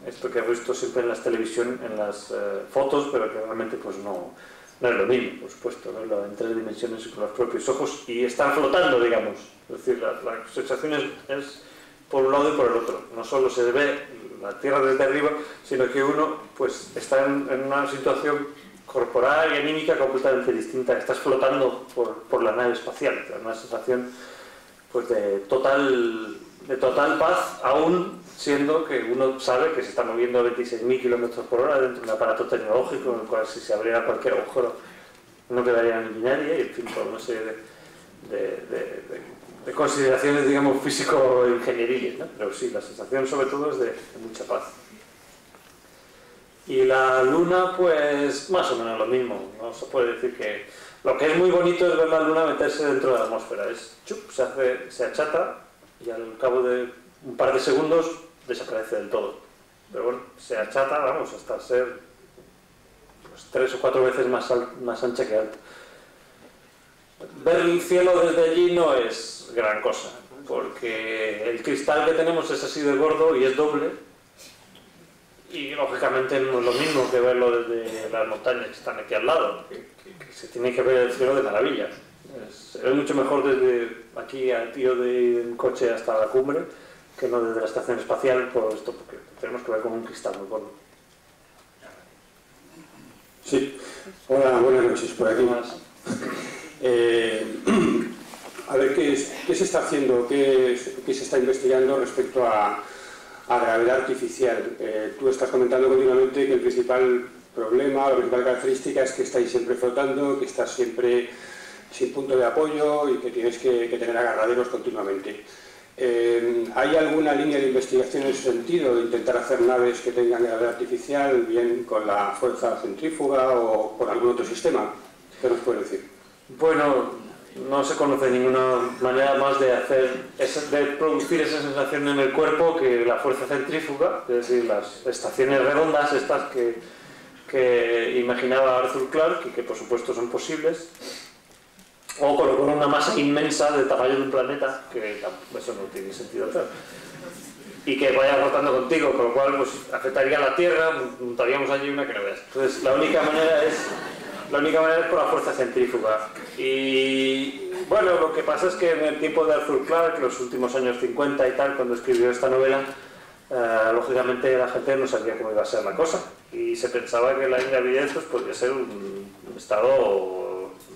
esto que he visto siempre en las televisión, en las fotos, pero que realmente pues no es lo mismo, por supuesto, verlo en 3 dimensiones y con los propios ojos y estar flotando, digamos. Es decir, la sensación es por un lado y por el otro. No solo se ve la Tierra desde arriba, sino que uno pues está en una situación corporal y anímica completamente distinta. Estás flotando por la nave espacial, una sensación pues de total paz, aún siendo que uno sabe que se está moviendo a 26.000 km/h dentro de un aparato tecnológico en el cual si se abriera cualquier agujero no quedaría en binaria y en fin, toda una serie de consideraciones, digamos, físico-ingenieriles, ¿no? Pero sí, la sensación sobre todo es de mucha paz. Y la Luna, pues más o menos lo mismo, no se puede decir que... Lo que es muy bonito es ver la Luna meterse dentro de la atmósfera, se achata y al cabo de un par de segundos desaparece del todo. Pero bueno, se achata, vamos, hasta ser pues, 3 o 4 veces más ancha que alta. Ver el cielo desde allí no es gran cosa, porque el cristal que tenemos es así de gordo y es doble, y lógicamente no es lo mismo que verlo desde las montañas que están aquí al lado, que se tiene que ver el cielo de maravilla. Es mucho mejor desde aquí al tiro de un coche hasta la cumbre que no desde la estación espacial, por esto, porque tenemos que ver con un cristal muy gordo. Sí, hola, buenas noches, por aquí. A ver, ¿qué se está haciendo, qué se está investigando respecto a gravedad artificial? Tú estás comentando continuamente que el principal problema, la principal característica es que estáis siempre flotando, que estás siempre sin punto de apoyo y que tienes que tener agarraderos continuamente. ¿Hay alguna línea de investigación en ese sentido, de intentar hacer naves que tengan gravedad artificial, bien con la fuerza centrífuga o con algún otro sistema? ¿Qué nos puede decir? Bueno, no se conoce ninguna manera más de producir esa sensación en el cuerpo que la fuerza centrífuga, es decir, las estaciones redondas estas que imaginaba Arthur Clarke y que por supuesto son posibles, o con una masa inmensa del tamaño de un planeta, que eso no tiene sentido, claro, y que vaya rotando contigo, con lo cual pues, afectaría a la Tierra, montaríamos allí una que no veas. Entonces la única manera es por la fuerza centrífuga. Y bueno, lo que pasa es que en el tiempo de Arthur Clarke, los últimos años 50 y tal, cuando escribió esta novela, lógicamente la gente no sabía cómo iba a ser la cosa y se pensaba que la ingravidez pues, podría ser un estado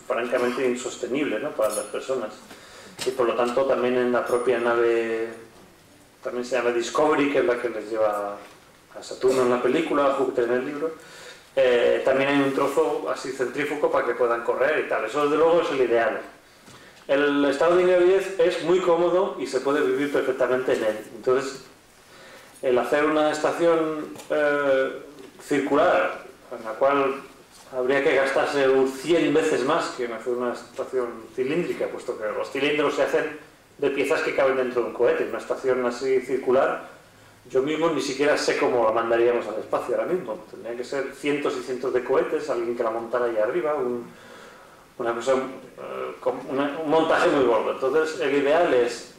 francamente insostenible, ¿no?, para las personas, y por lo tanto también en la propia nave, también se llama Discovery, que es la que les lleva a Saturno en la película, a Júpiter en el libro, también hay un trozo así centrífugo para que puedan correr y tal. Eso desde luego es el ideal. El estado de ingravidez es muy cómodo y se puede vivir perfectamente en él. Entonces el hacer una estación circular, en la cual habría que gastarse 100 veces más que en hacer una estación cilíndrica, puesto que los cilindros se hacen de piezas que caben dentro de un cohete. Una estación así circular, yo mismo ni siquiera sé cómo la mandaríamos al espacio ahora mismo. Tendrían que ser cientos y cientos de cohetes, alguien que la montara ahí arriba, un montaje muy gordo. Entonces el ideal es,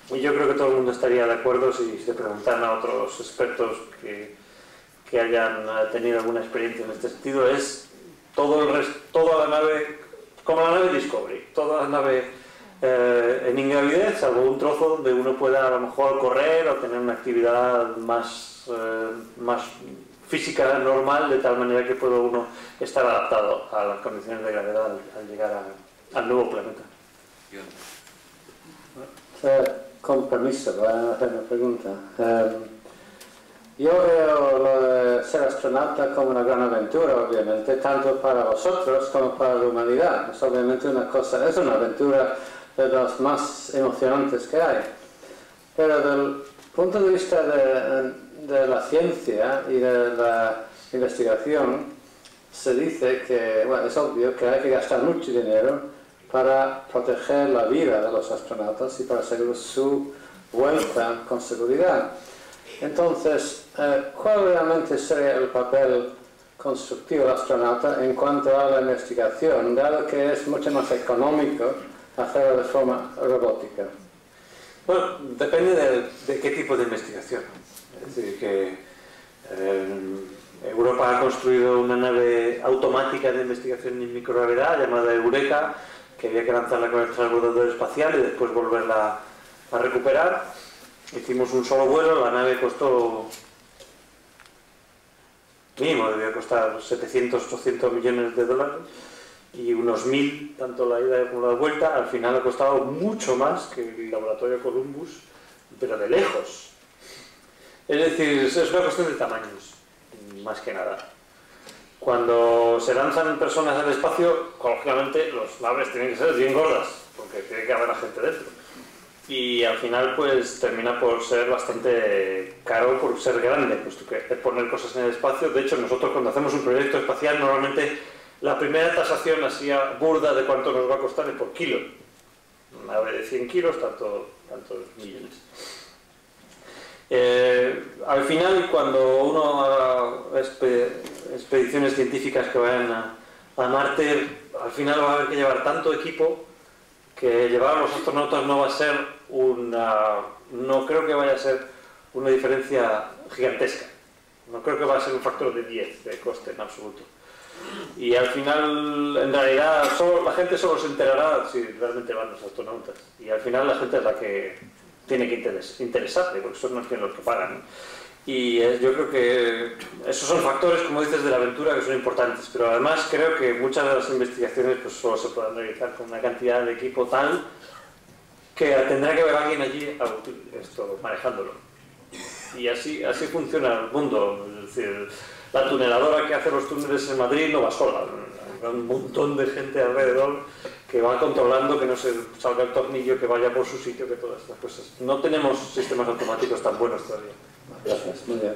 y yo creo que todo el mundo estaría de acuerdo si se preguntaran a otros expertos que hayan tenido alguna experiencia en este sentido, es toda la nave, como la nave Discovery, toda la nave en ingravidez, salvo un trozo donde uno pueda a lo mejor correr o tener una actividad más física normal, de tal manera que pueda uno estar adaptado a las condiciones de gravedad al llegar al nuevo planeta. Con permiso, voy a hacer una pregunta. Yo veo lo de ser astronauta como una gran aventura, obviamente, tanto para vosotros como para la humanidad. Es obviamente es una aventura de las más emocionantes que hay. Pero desde el punto de vista de la ciencia y de la investigación, se dice que, bueno, es obvio que hay que gastar mucho dinero para proteger la vida de los astronautas y para asegurar su vuelta con seguridad. Entonces, ¿cuál realmente sería el papel constructivo del astronauta en cuanto a la investigación, dado que es mucho más económico hacerlo de forma robótica? Bueno, depende de qué tipo de investigación. Es decir, que Europa ha construido una nave automática de investigación en microgravedad llamada Eureka, que había que lanzarla con el transbordador espacial y después volverla a recuperar. Hicimos un solo vuelo, la nave costó, mínimo debía costar 700, 800 millones de dólares y unos 1000, tanto la ida como la vuelta. Al final ha costado mucho más que el laboratorio Columbus, pero de lejos. Es decir, es una cuestión de tamaños, más que nada. Cuando se lanzan personas al espacio, lógicamente las naves tienen que ser bien gordas, porque tiene que haber la gente dentro. Y al final pues termina por ser bastante caro por ser grande, puesto que es poner cosas en el espacio. De hecho, nosotros cuando hacemos un proyecto espacial, normalmente la primera tasación así burda de cuánto nos va a costar es por kilo. Una nave de 100 kilos, tantos millones. Al final, cuando uno haga expediciones científicas que vayan a Marte, al final va a haber que llevar tanto equipo que llevar a los astronautas no va a ser no creo que vaya a ser una diferencia gigantesca. No creo que va a ser un factor de 10 de coste en absoluto. Y al final, en realidad, la gente solo se enterará si realmente van los astronautas. Y al final la gente es la que tiene que interesarle, porque son los que pagan, ¿no? Y yo creo que esos son factores, como dices, de la aventura que son importantes, pero además creo que muchas de las investigaciones pues, solo se pueden realizar con una cantidad de equipo tal que tendrá que haber alguien allí manejándolo. Y así funciona el mundo. Es decir, la tuneladora que hace los túneles en Madrid no va sola, hay un montón de gente alrededor que va controlando que no se salga el tornillo, que vaya por su sitio, que todas estas cosas. No tenemos sistemas automáticos tan buenos todavía. Gracias, muy bien.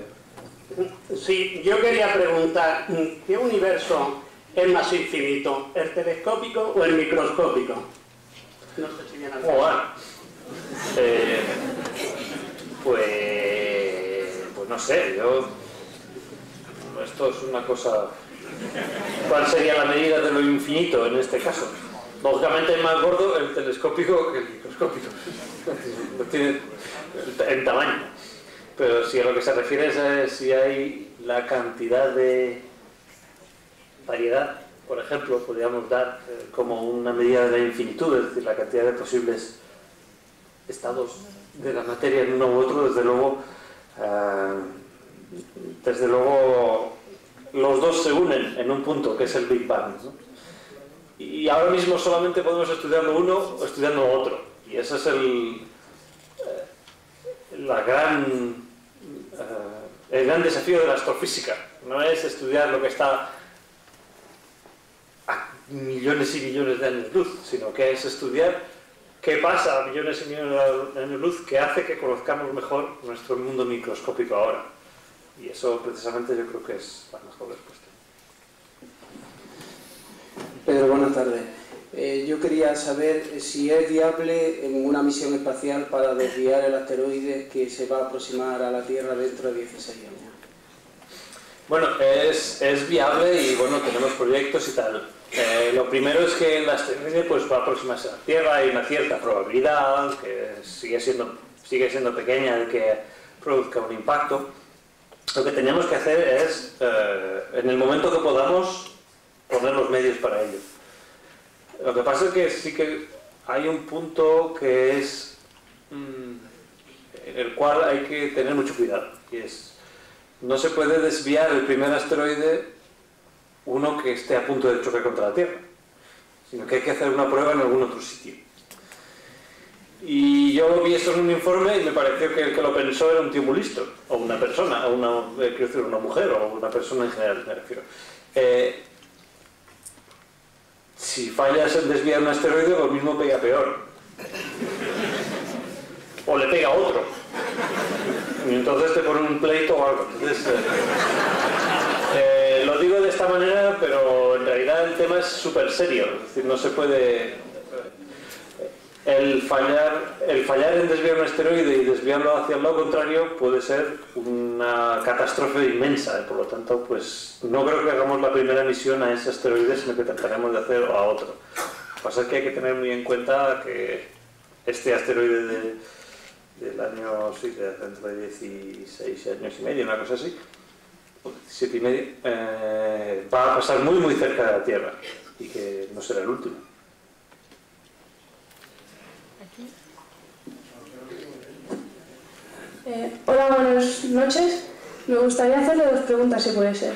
Sí, yo quería preguntar, ¿qué universo es más infinito, el telescópico o el microscópico? No sé si viene a pues no sé, esto es una cosa... ¿Cuál sería la medida de lo infinito en este caso? Lógicamente es más gordo el telescópico que el microscópico. No tiene en tamaño. Pero si a lo que se refiere es si hay la cantidad de variedad, por ejemplo, podríamos dar como una medida de la infinitud, es decir, la cantidad de posibles estados de la materia en uno u otro, desde luego los dos se unen en un punto, que es el Big Bang, ¿no? Y ahora mismo solamente podemos estudiar uno o estudiar otro. Y ese es el gran desafío de la astrofísica. No es estudiar lo que está a millones y millones de años luz, sino que es estudiar qué pasa a millones y millones de años luz que hace que conozcamos mejor nuestro mundo microscópico ahora. Y eso precisamente yo creo que es la mejor respuesta. Pedro, buenas tardes. Yo quería saber si es viable en una misión espacial para desviar el asteroide que se va a aproximar a la Tierra dentro de 16 años. Bueno, es viable y bueno, tenemos proyectos y tal. Lo primero es que el asteroide pues, va a aproximarse a la Tierra, hay una cierta probabilidad, que sigue siendo pequeña, de que produzca un impacto. Lo que tenemos que hacer es, en el momento que podamos, poner los medios para ello. Lo que pasa es que sí que hay un punto que es en el cual hay que tener mucho cuidado, y es, no se puede desviar el primer asteroide uno que esté a punto de chocar contra la Tierra, sino que hay que hacer una prueba en algún otro sitio. Y yo vi esto en un informe y me pareció que el que lo pensó era un tío muy listo, o una persona, o una mujer, o una persona en general, me refiero. Si fallas en desviar un asteroide, lo mismo pega peor. O le pega a otro. Y entonces te ponen un pleito o algo. Entonces, lo digo de esta manera, pero en realidad el tema es súper serio. Es decir, no se puede... El fallar en desviar un asteroide y desviarlo hacia el lado contrario puede ser una catástrofe inmensa. Por lo tanto, pues no creo que hagamos la primera misión a ese asteroide, sino que trataremos de hacer a otro. Lo que pasa es que hay que tener muy en cuenta que este asteroide del año, sí, dentro de 16 años y medio, una cosa así, 17 y medio, va a pasar muy muy cerca de la Tierra y que no será el último. Hola, buenas noches. Me gustaría hacerle dos preguntas, si puede ser.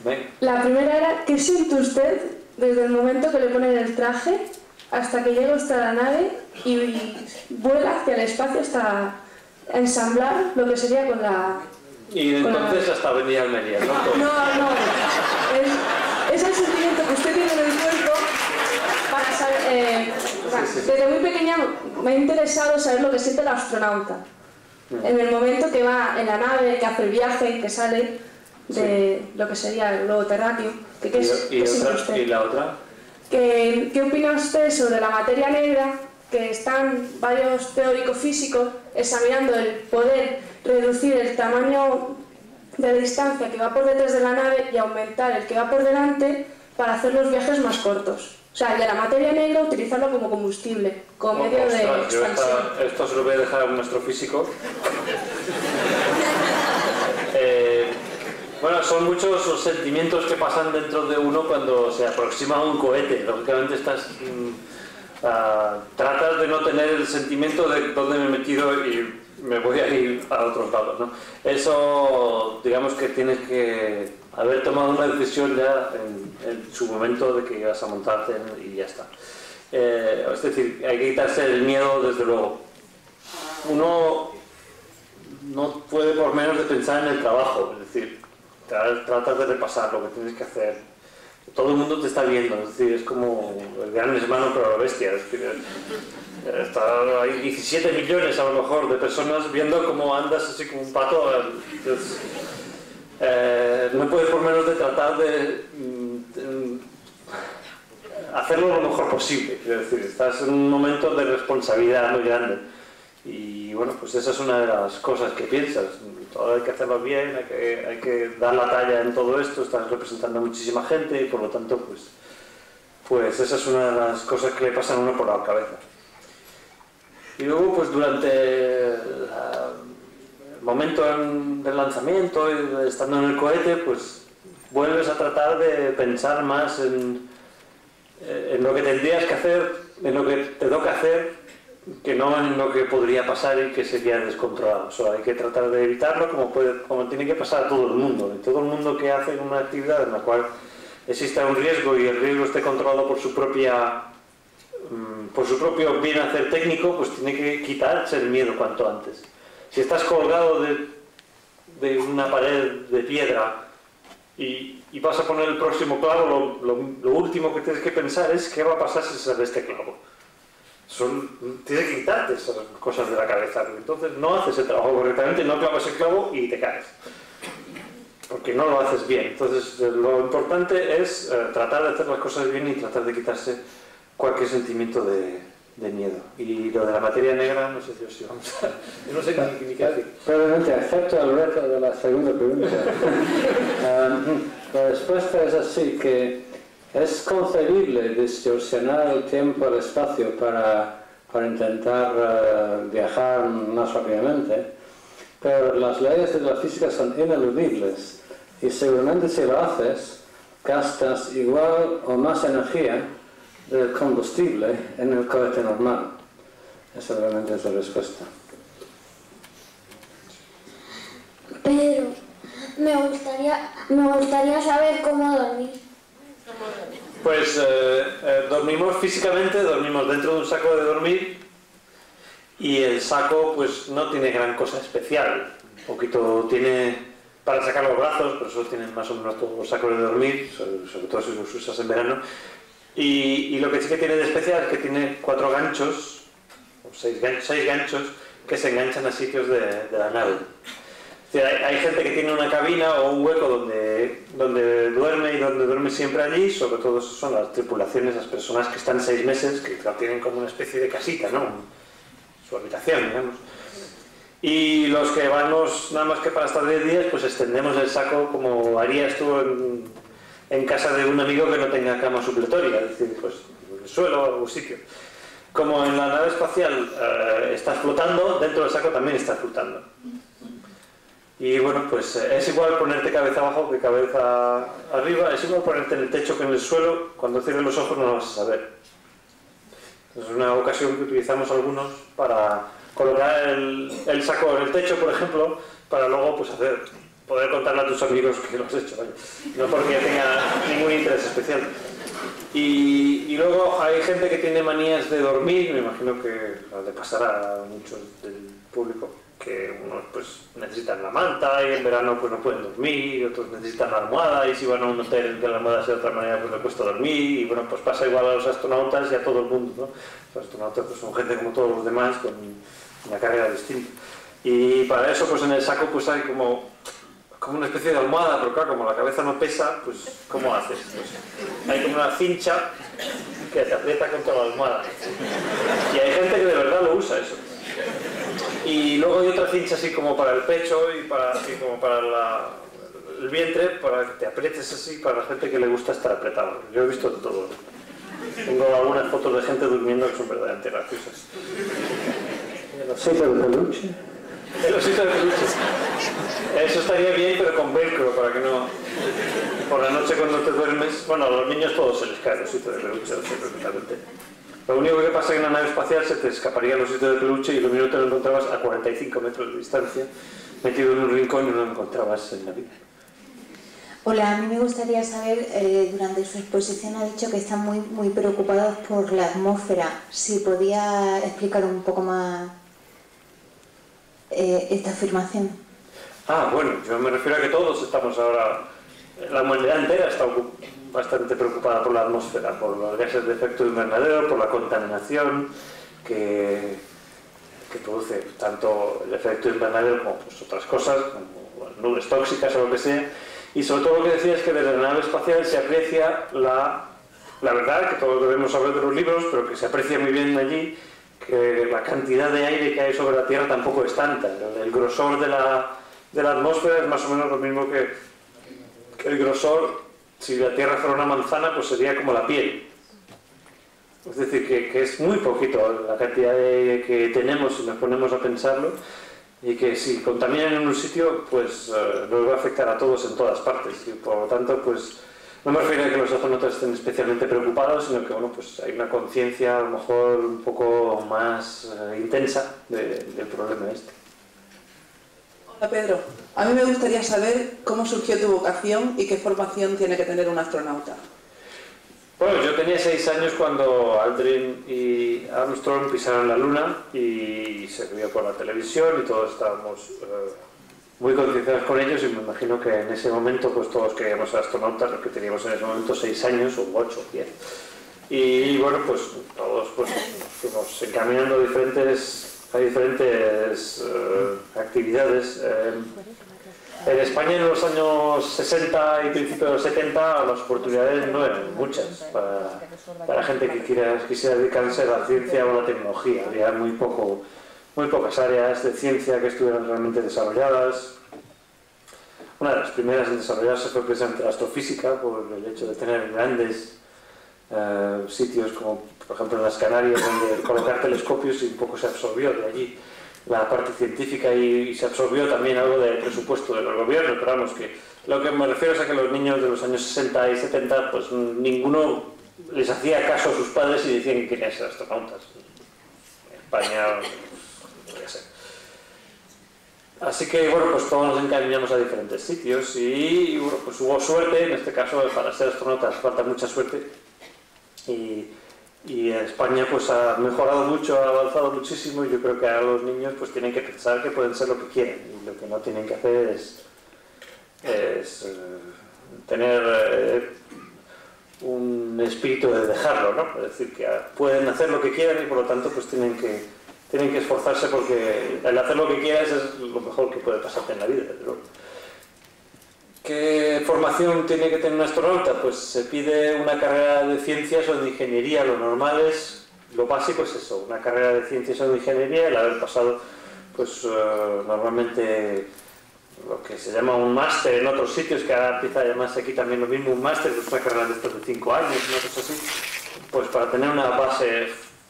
Ven. La primera era, ¿qué siente usted desde el momento que le ponen el traje hasta que llega usted a la nave y vuela hacia el espacio hasta ensamblar lo que sería con la... Y entonces hasta venir a Almería, ¿no? No. Es el sentimiento que usted tiene en el cuerpo para saber... Desde muy pequeña me ha interesado saber lo que siente el astronauta. En el momento que va en la nave, que hace el viaje, que sale de lo que sería el globo terráqueo. ¿Y la otra? ¿Qué opina usted sobre la materia negra? Que están varios teóricos físicos examinando el poder reducir el tamaño de la distancia que va por detrás de la nave y aumentar el que va por delante para hacer los viajes más cortos. O sea, el de la materia negra utilizarlo como combustible, como medio de expansión. Esto se lo voy a dejar a un astrofísico. Bueno, son muchos los sentimientos que pasan dentro de uno cuando se aproxima a un cohete. Lógicamente tratas de no tener el sentimiento de dónde me he metido y me voy a ir a otros lados, ¿no? Eso, digamos que tienes que haber tomado una decisión ya en su momento de que ibas a montarte y ya está. Es decir, hay que quitarse el miedo, desde luego. Uno no puede por menos de pensar en el trabajo, es decir, tratas de repasar lo que tienes que hacer, todo el mundo te está viendo, es decir, es como el gran hermano pero la bestia, es decir, hay 17 millones a lo mejor de personas viendo cómo andas así como un pato. Entonces, no puedes por menos de tratar de hacerlo lo mejor posible, es decir, estás en un momento de responsabilidad muy grande y bueno, pues esa es una de las cosas que piensas, todo hay que hacerlo bien, hay que dar la talla en todo esto, estás representando a muchísima gente y por lo tanto pues esa es una de las cosas que le pasan a uno por la cabeza. Y luego pues durante el momento del lanzamiento y estando en el cohete pues vuelves a tratar de pensar más en lo que tendrías que hacer, en lo que te toca hacer, que no en lo que podría pasar y que sería descontrolado. O sea, hay que tratar de evitarlo como tiene que pasar a todo el mundo. En todo el mundo que hace una actividad en la cual exista un riesgo y el riesgo esté controlado por su propio bien hacer técnico, pues tiene que quitarse el miedo cuanto antes. Si estás colgado de una pared de piedra y vas a poner el próximo clavo, lo último que tienes que pensar es qué va a pasar si sale este clavo. Tienes que quitarte esas cosas de la cabeza, entonces no haces el trabajo correctamente, no clavas el clavo y te caes, porque no lo haces bien. Entonces lo importante es tratar de hacer las cosas bien y tratar de quitarse cualquier sentimiento de miedo. Y lo de la materia negra, no sé si vamos a... Yo no sé ni qué decir. Probablemente acepto el reto de la segunda pregunta. La respuesta es así, que es concebible distorsionar el tiempo y el espacio para intentar viajar más rápidamente, pero las leyes de la física son ineludibles y seguramente si lo haces gastas igual o más energía del combustible en el cohete normal. Esa realmente es la respuesta. Pero me gustaría saber cómo dormir. Pues dormimos físicamente, dormimos dentro de un saco de dormir y el saco pues no tiene gran cosa especial. Un poquito tiene para sacar los brazos, por eso tienen más o menos todos los sacos de dormir, sobre todo si los usas en verano. Y lo que sí que tiene de especial es que tiene 4 ganchos, o 6 ganchos, que se enganchan a sitios de la nave. O sea, hay gente que tiene una cabina o un hueco donde duerme y donde duerme siempre allí, sobre todo son las tripulaciones, las personas que están 6 meses, que tienen como una especie de casita, ¿no? Su habitación, digamos. Y los que vamos nada más que para estar 10 días, pues extendemos el saco como harías tú en casa de un amigo que no tenga cama supletoria, es decir, pues en el suelo o en algún sitio. Como en la nave espacial estás flotando, dentro del saco también estás flotando. Y bueno, pues es igual ponerte cabeza abajo que cabeza arriba, es igual ponerte en el techo que en el suelo, cuando cierres los ojos no lo vas a saber. Es una ocasión que utilizamos algunos para colocar el saco en el techo, por ejemplo, para luego pues poder contarle a tus amigos que lo has hecho, ¿vale? No porque tenga ningún interés especial. Y luego hay gente que tiene manías de dormir, me imagino que le pasará a muchos del público, que unos pues necesitan la manta y en verano pues no pueden dormir, otros necesitan la almohada y si van a un hotel que la almohada sea de otra manera pues les cuesta dormir y bueno, pues pasa igual a los astronautas y a todo el mundo, ¿no? Los astronautas pues son gente como todos los demás con una carrera distinta y para eso pues en el saco pues hay como una especie de almohada, pero claro, como la cabeza no pesa, pues ¿cómo haces? Pues, hay como una cincha que te aprieta contra la almohada y hay gente que de verdad lo usa eso. Y luego hay otra cincha así como para el pecho y como para el vientre, para que te aprietes así, para la gente que le gusta estar apretado. Yo he visto de todo. Tengo algunas fotos de gente durmiendo que son verdaderamente graciosas. ¿El osito de peluche? El osito de peluche. Eso estaría bien, pero con velcro, para que no... Por la noche cuando te duermes... Bueno, a los niños todos se les cae el osito de peluche, lo sé perfectamente. Lo único que pasa es que en una nave espacial se te escaparía el osito de peluche y lo mismo te lo encontrabas a 45 metros de distancia, metido en un rincón y no lo encontrabas en la vida. Hola, a mí me gustaría saber, durante su exposición ha dicho que están muy preocupados por la atmósfera. Si podía explicar un poco más esta afirmación. Bueno, yo me refiero a que todos estamos ahora la humanidad entera está bastante preocupada por la atmósfera, por los gases de efecto invernadero, por la contaminación que produce tanto el efecto invernadero como pues, otras cosas, como nubes tóxicas o lo que sea. Y sobre todo lo que decía es que desde la nave espacial se aprecia la verdad, que todos debemos saber de los libros, pero que se aprecia muy bien allí, que la cantidad de aire que hay sobre la Tierra tampoco es tanta. El grosor de la atmósfera es más o menos lo mismo que el grosor, si la Tierra fuera una manzana, pues sería como la piel. Es decir, que es muy poquito la cantidad de aire que tenemos si nos ponemos a pensarlo, y que si contaminan en un sitio, pues nos va a afectar a todos en todas partes. Y por lo tanto, pues no me refiero a que los astronautas estén especialmente preocupados, sino que bueno, pues hay una conciencia a lo mejor un poco más intensa del problema este. Hola Pedro, a mí me gustaría saber cómo surgió tu vocación y qué formación tiene que tener un astronauta. Bueno, yo tenía 6 años cuando Aldrin y Armstrong pisaron la Luna y se vio por la televisión y todos estábamos muy concienciados con ellos, y me imagino que en ese momento pues todos queríamos ser astronautas, los que teníamos en ese momento 6 años o 8 o 10. Y bueno, pues todos pues, nos fuimos encaminando a diferentes actividades. En España en los años 60 y principios de los 70 las oportunidades no eran muchas para gente que quisiera dedicarse a la ciencia o a la tecnología. Había muy pocas áreas de ciencia que estuvieran realmente desarrolladas. Una de las primeras en desarrollarse fue precisamente la astrofísica, por el hecho de tener grandes sitios como por ejemplo en las Canarias, donde colocar telescopios, y un poco se absorbió de allí la parte científica y se absorbió también algo del presupuesto de los gobiernos. Pero vamos, que lo que me refiero es a que los niños de los años 60 y 70 pues ninguno les hacía caso a sus padres y decían que querían ser astronautas. En España podría ser. Así que bueno, pues todos nos encaminamos a diferentes sitios y bueno, pues hubo suerte. En este caso, para ser astronautas falta mucha suerte, y España pues ha mejorado mucho, ha avanzado muchísimo, y yo creo que ahora los niños pues tienen que pensar que pueden ser lo que quieren, y lo que no tienen que hacer es tener un espíritu de dejarlo, ¿no? Es decir, que pueden hacer lo que quieran y por lo tanto pues tienen que esforzarse, porque el hacer lo que quieras es lo mejor que puede pasarte en la vida, desde luego. ¿Qué formación tiene que tener un astronauta? Pues se pide una carrera de ciencias o de ingeniería. Lo normal es, lo básico es eso, una carrera de ciencias o de ingeniería, el haber pasado pues normalmente lo que se llama un máster en otros sitios, que ahora empieza a llamarse aquí también lo mismo, un máster, pues una carrera de estos de 5 años, una cosa así, pues para tener una base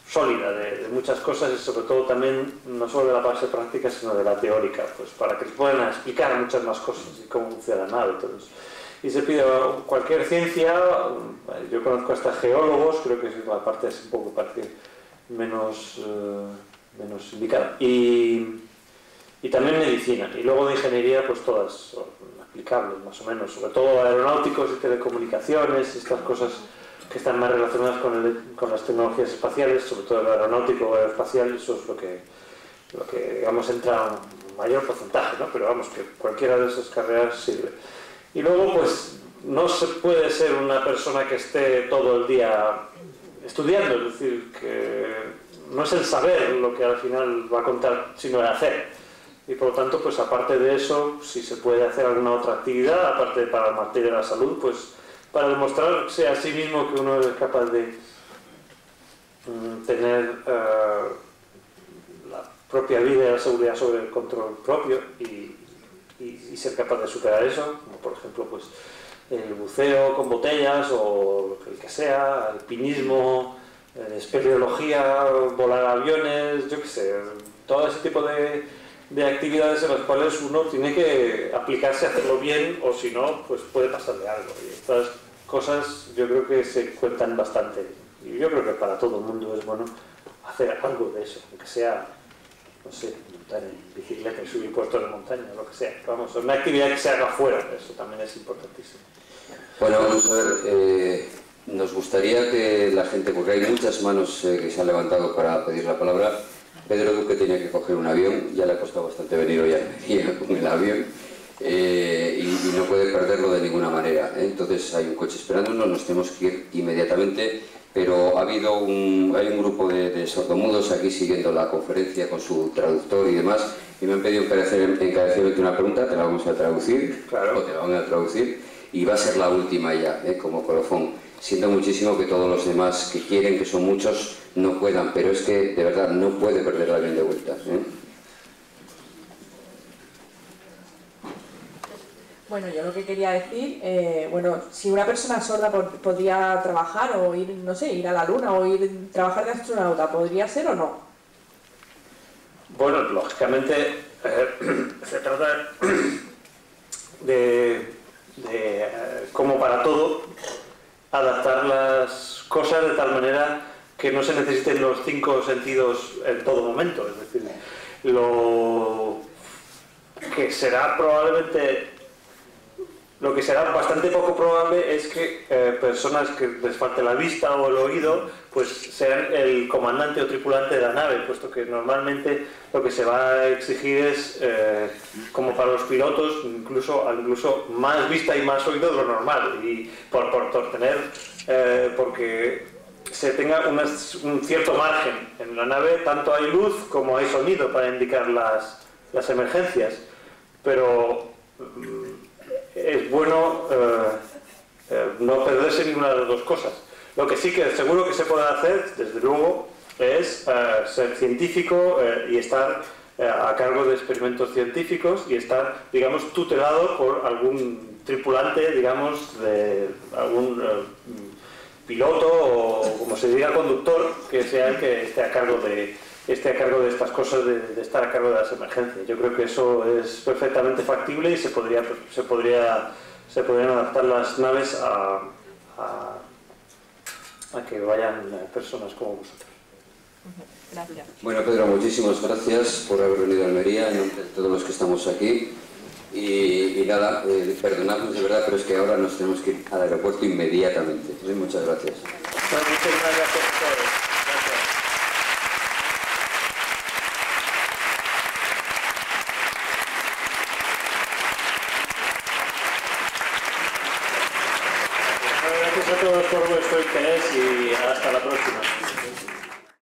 sólida de muchas cosas, y sobre todo también no solo de la base práctica sino de la teórica, pues para que se puedan explicar muchas más cosas y cómo funciona la nave. Entonces, y se pide cualquier ciencia. Yo conozco hasta geólogos, creo que la parte es un poco menos indicada, y también medicina, y luego de ingeniería pues todas son aplicables más o menos, sobre todo aeronáuticos y telecomunicaciones, estas cosas que están más relacionadas con las tecnologías espaciales, sobre todo el aeronáutico o aeroespacial. Eso es lo que digamos entra un mayor porcentaje, ¿no? Pero vamos, que cualquiera de esas carreras sirve. Y luego pues no se puede ser una persona que esté todo el día estudiando, es decir, que no es el saber lo que al final va a contar, sino el hacer. Y por lo tanto, pues aparte de eso, si se puede hacer alguna otra actividad, aparte para la materia de la salud, pues para demostrarse a sí mismo que uno es capaz de tener la propia vida y la seguridad sobre el control propio, y ser capaz de superar eso, como por ejemplo pues el buceo con botellas o el que sea, alpinismo, espeleología, volar aviones, yo qué sé, todo ese tipo de actividades en las cuales uno tiene que aplicarse a hacerlo bien, o si no, pues puede pasarle algo. Y estas cosas yo creo que se cuentan bastante, y yo creo que para todo el mundo es bueno hacer algo de eso, aunque sea, no sé, montar en bicicleta y subir puestos de montaña, lo que sea. Vamos, una actividad que se haga fuera, eso también es importantísimo. Bueno, vamos a ver, nos gustaría que la gente, porque hay muchas manos que se han levantado para pedir la palabra. Pedro Duque tenía que coger un avión, ya le ha costado bastante venir hoy a Almería con el avión. y no puede perderlo de ninguna manera. Entonces hay un coche esperándonos, nos tenemos que ir inmediatamente, pero hay un grupo de sordomudos aquí siguiendo la conferencia con su traductor y demás, y me han pedido encarecidamente una pregunta, te la vamos a traducir, claro, o te la vamos a traducir, y va a ser la última ya, como colofón. Siento muchísimo que todos los demás que quieren, que son muchos, no puedan, pero es que de verdad no puede perder el avión de vuelta. Bueno, yo lo que quería decir, bueno, si una persona sorda podría trabajar o ir, no sé, ir a la luna o trabajar de astronauta, ¿podría ser o no? Bueno, lógicamente se trata de como para todo, adaptar las cosas de tal manera que no se necesiten los 5 sentidos en todo momento. Es decir, lo que será bastante poco probable es que personas que les falte la vista o el oído pues sean el comandante o tripulante de la nave, puesto que normalmente lo que se va a exigir es, como para los pilotos, incluso más vista y más oído de lo normal, y porque se tenga un cierto margen en la nave. Tanto hay luz como hay sonido para indicar las emergencias, pero es bueno no perderse ninguna de las dos cosas. Lo que sí que seguro que se puede hacer, desde luego, es ser científico y estar a cargo de experimentos científicos y estar, digamos, tutelado por algún tripulante, digamos, de algún piloto o, como se diga, conductor, que sea el que esté a cargo de estas cosas, de estar a cargo de las emergencias. Yo creo que eso es perfectamente factible y se podrían adaptar las naves a que vayan personas como vosotros. Gracias. Bueno, Pedro, muchísimas gracias por haber venido a Almería en nombre de todos los que estamos aquí. Y nada, perdonadnos de verdad, pero es que ahora nos tenemos que ir al aeropuerto inmediatamente. Muchas gracias. Muchas gracias a todos. Gracias a todos por vuestro interés y hasta la próxima.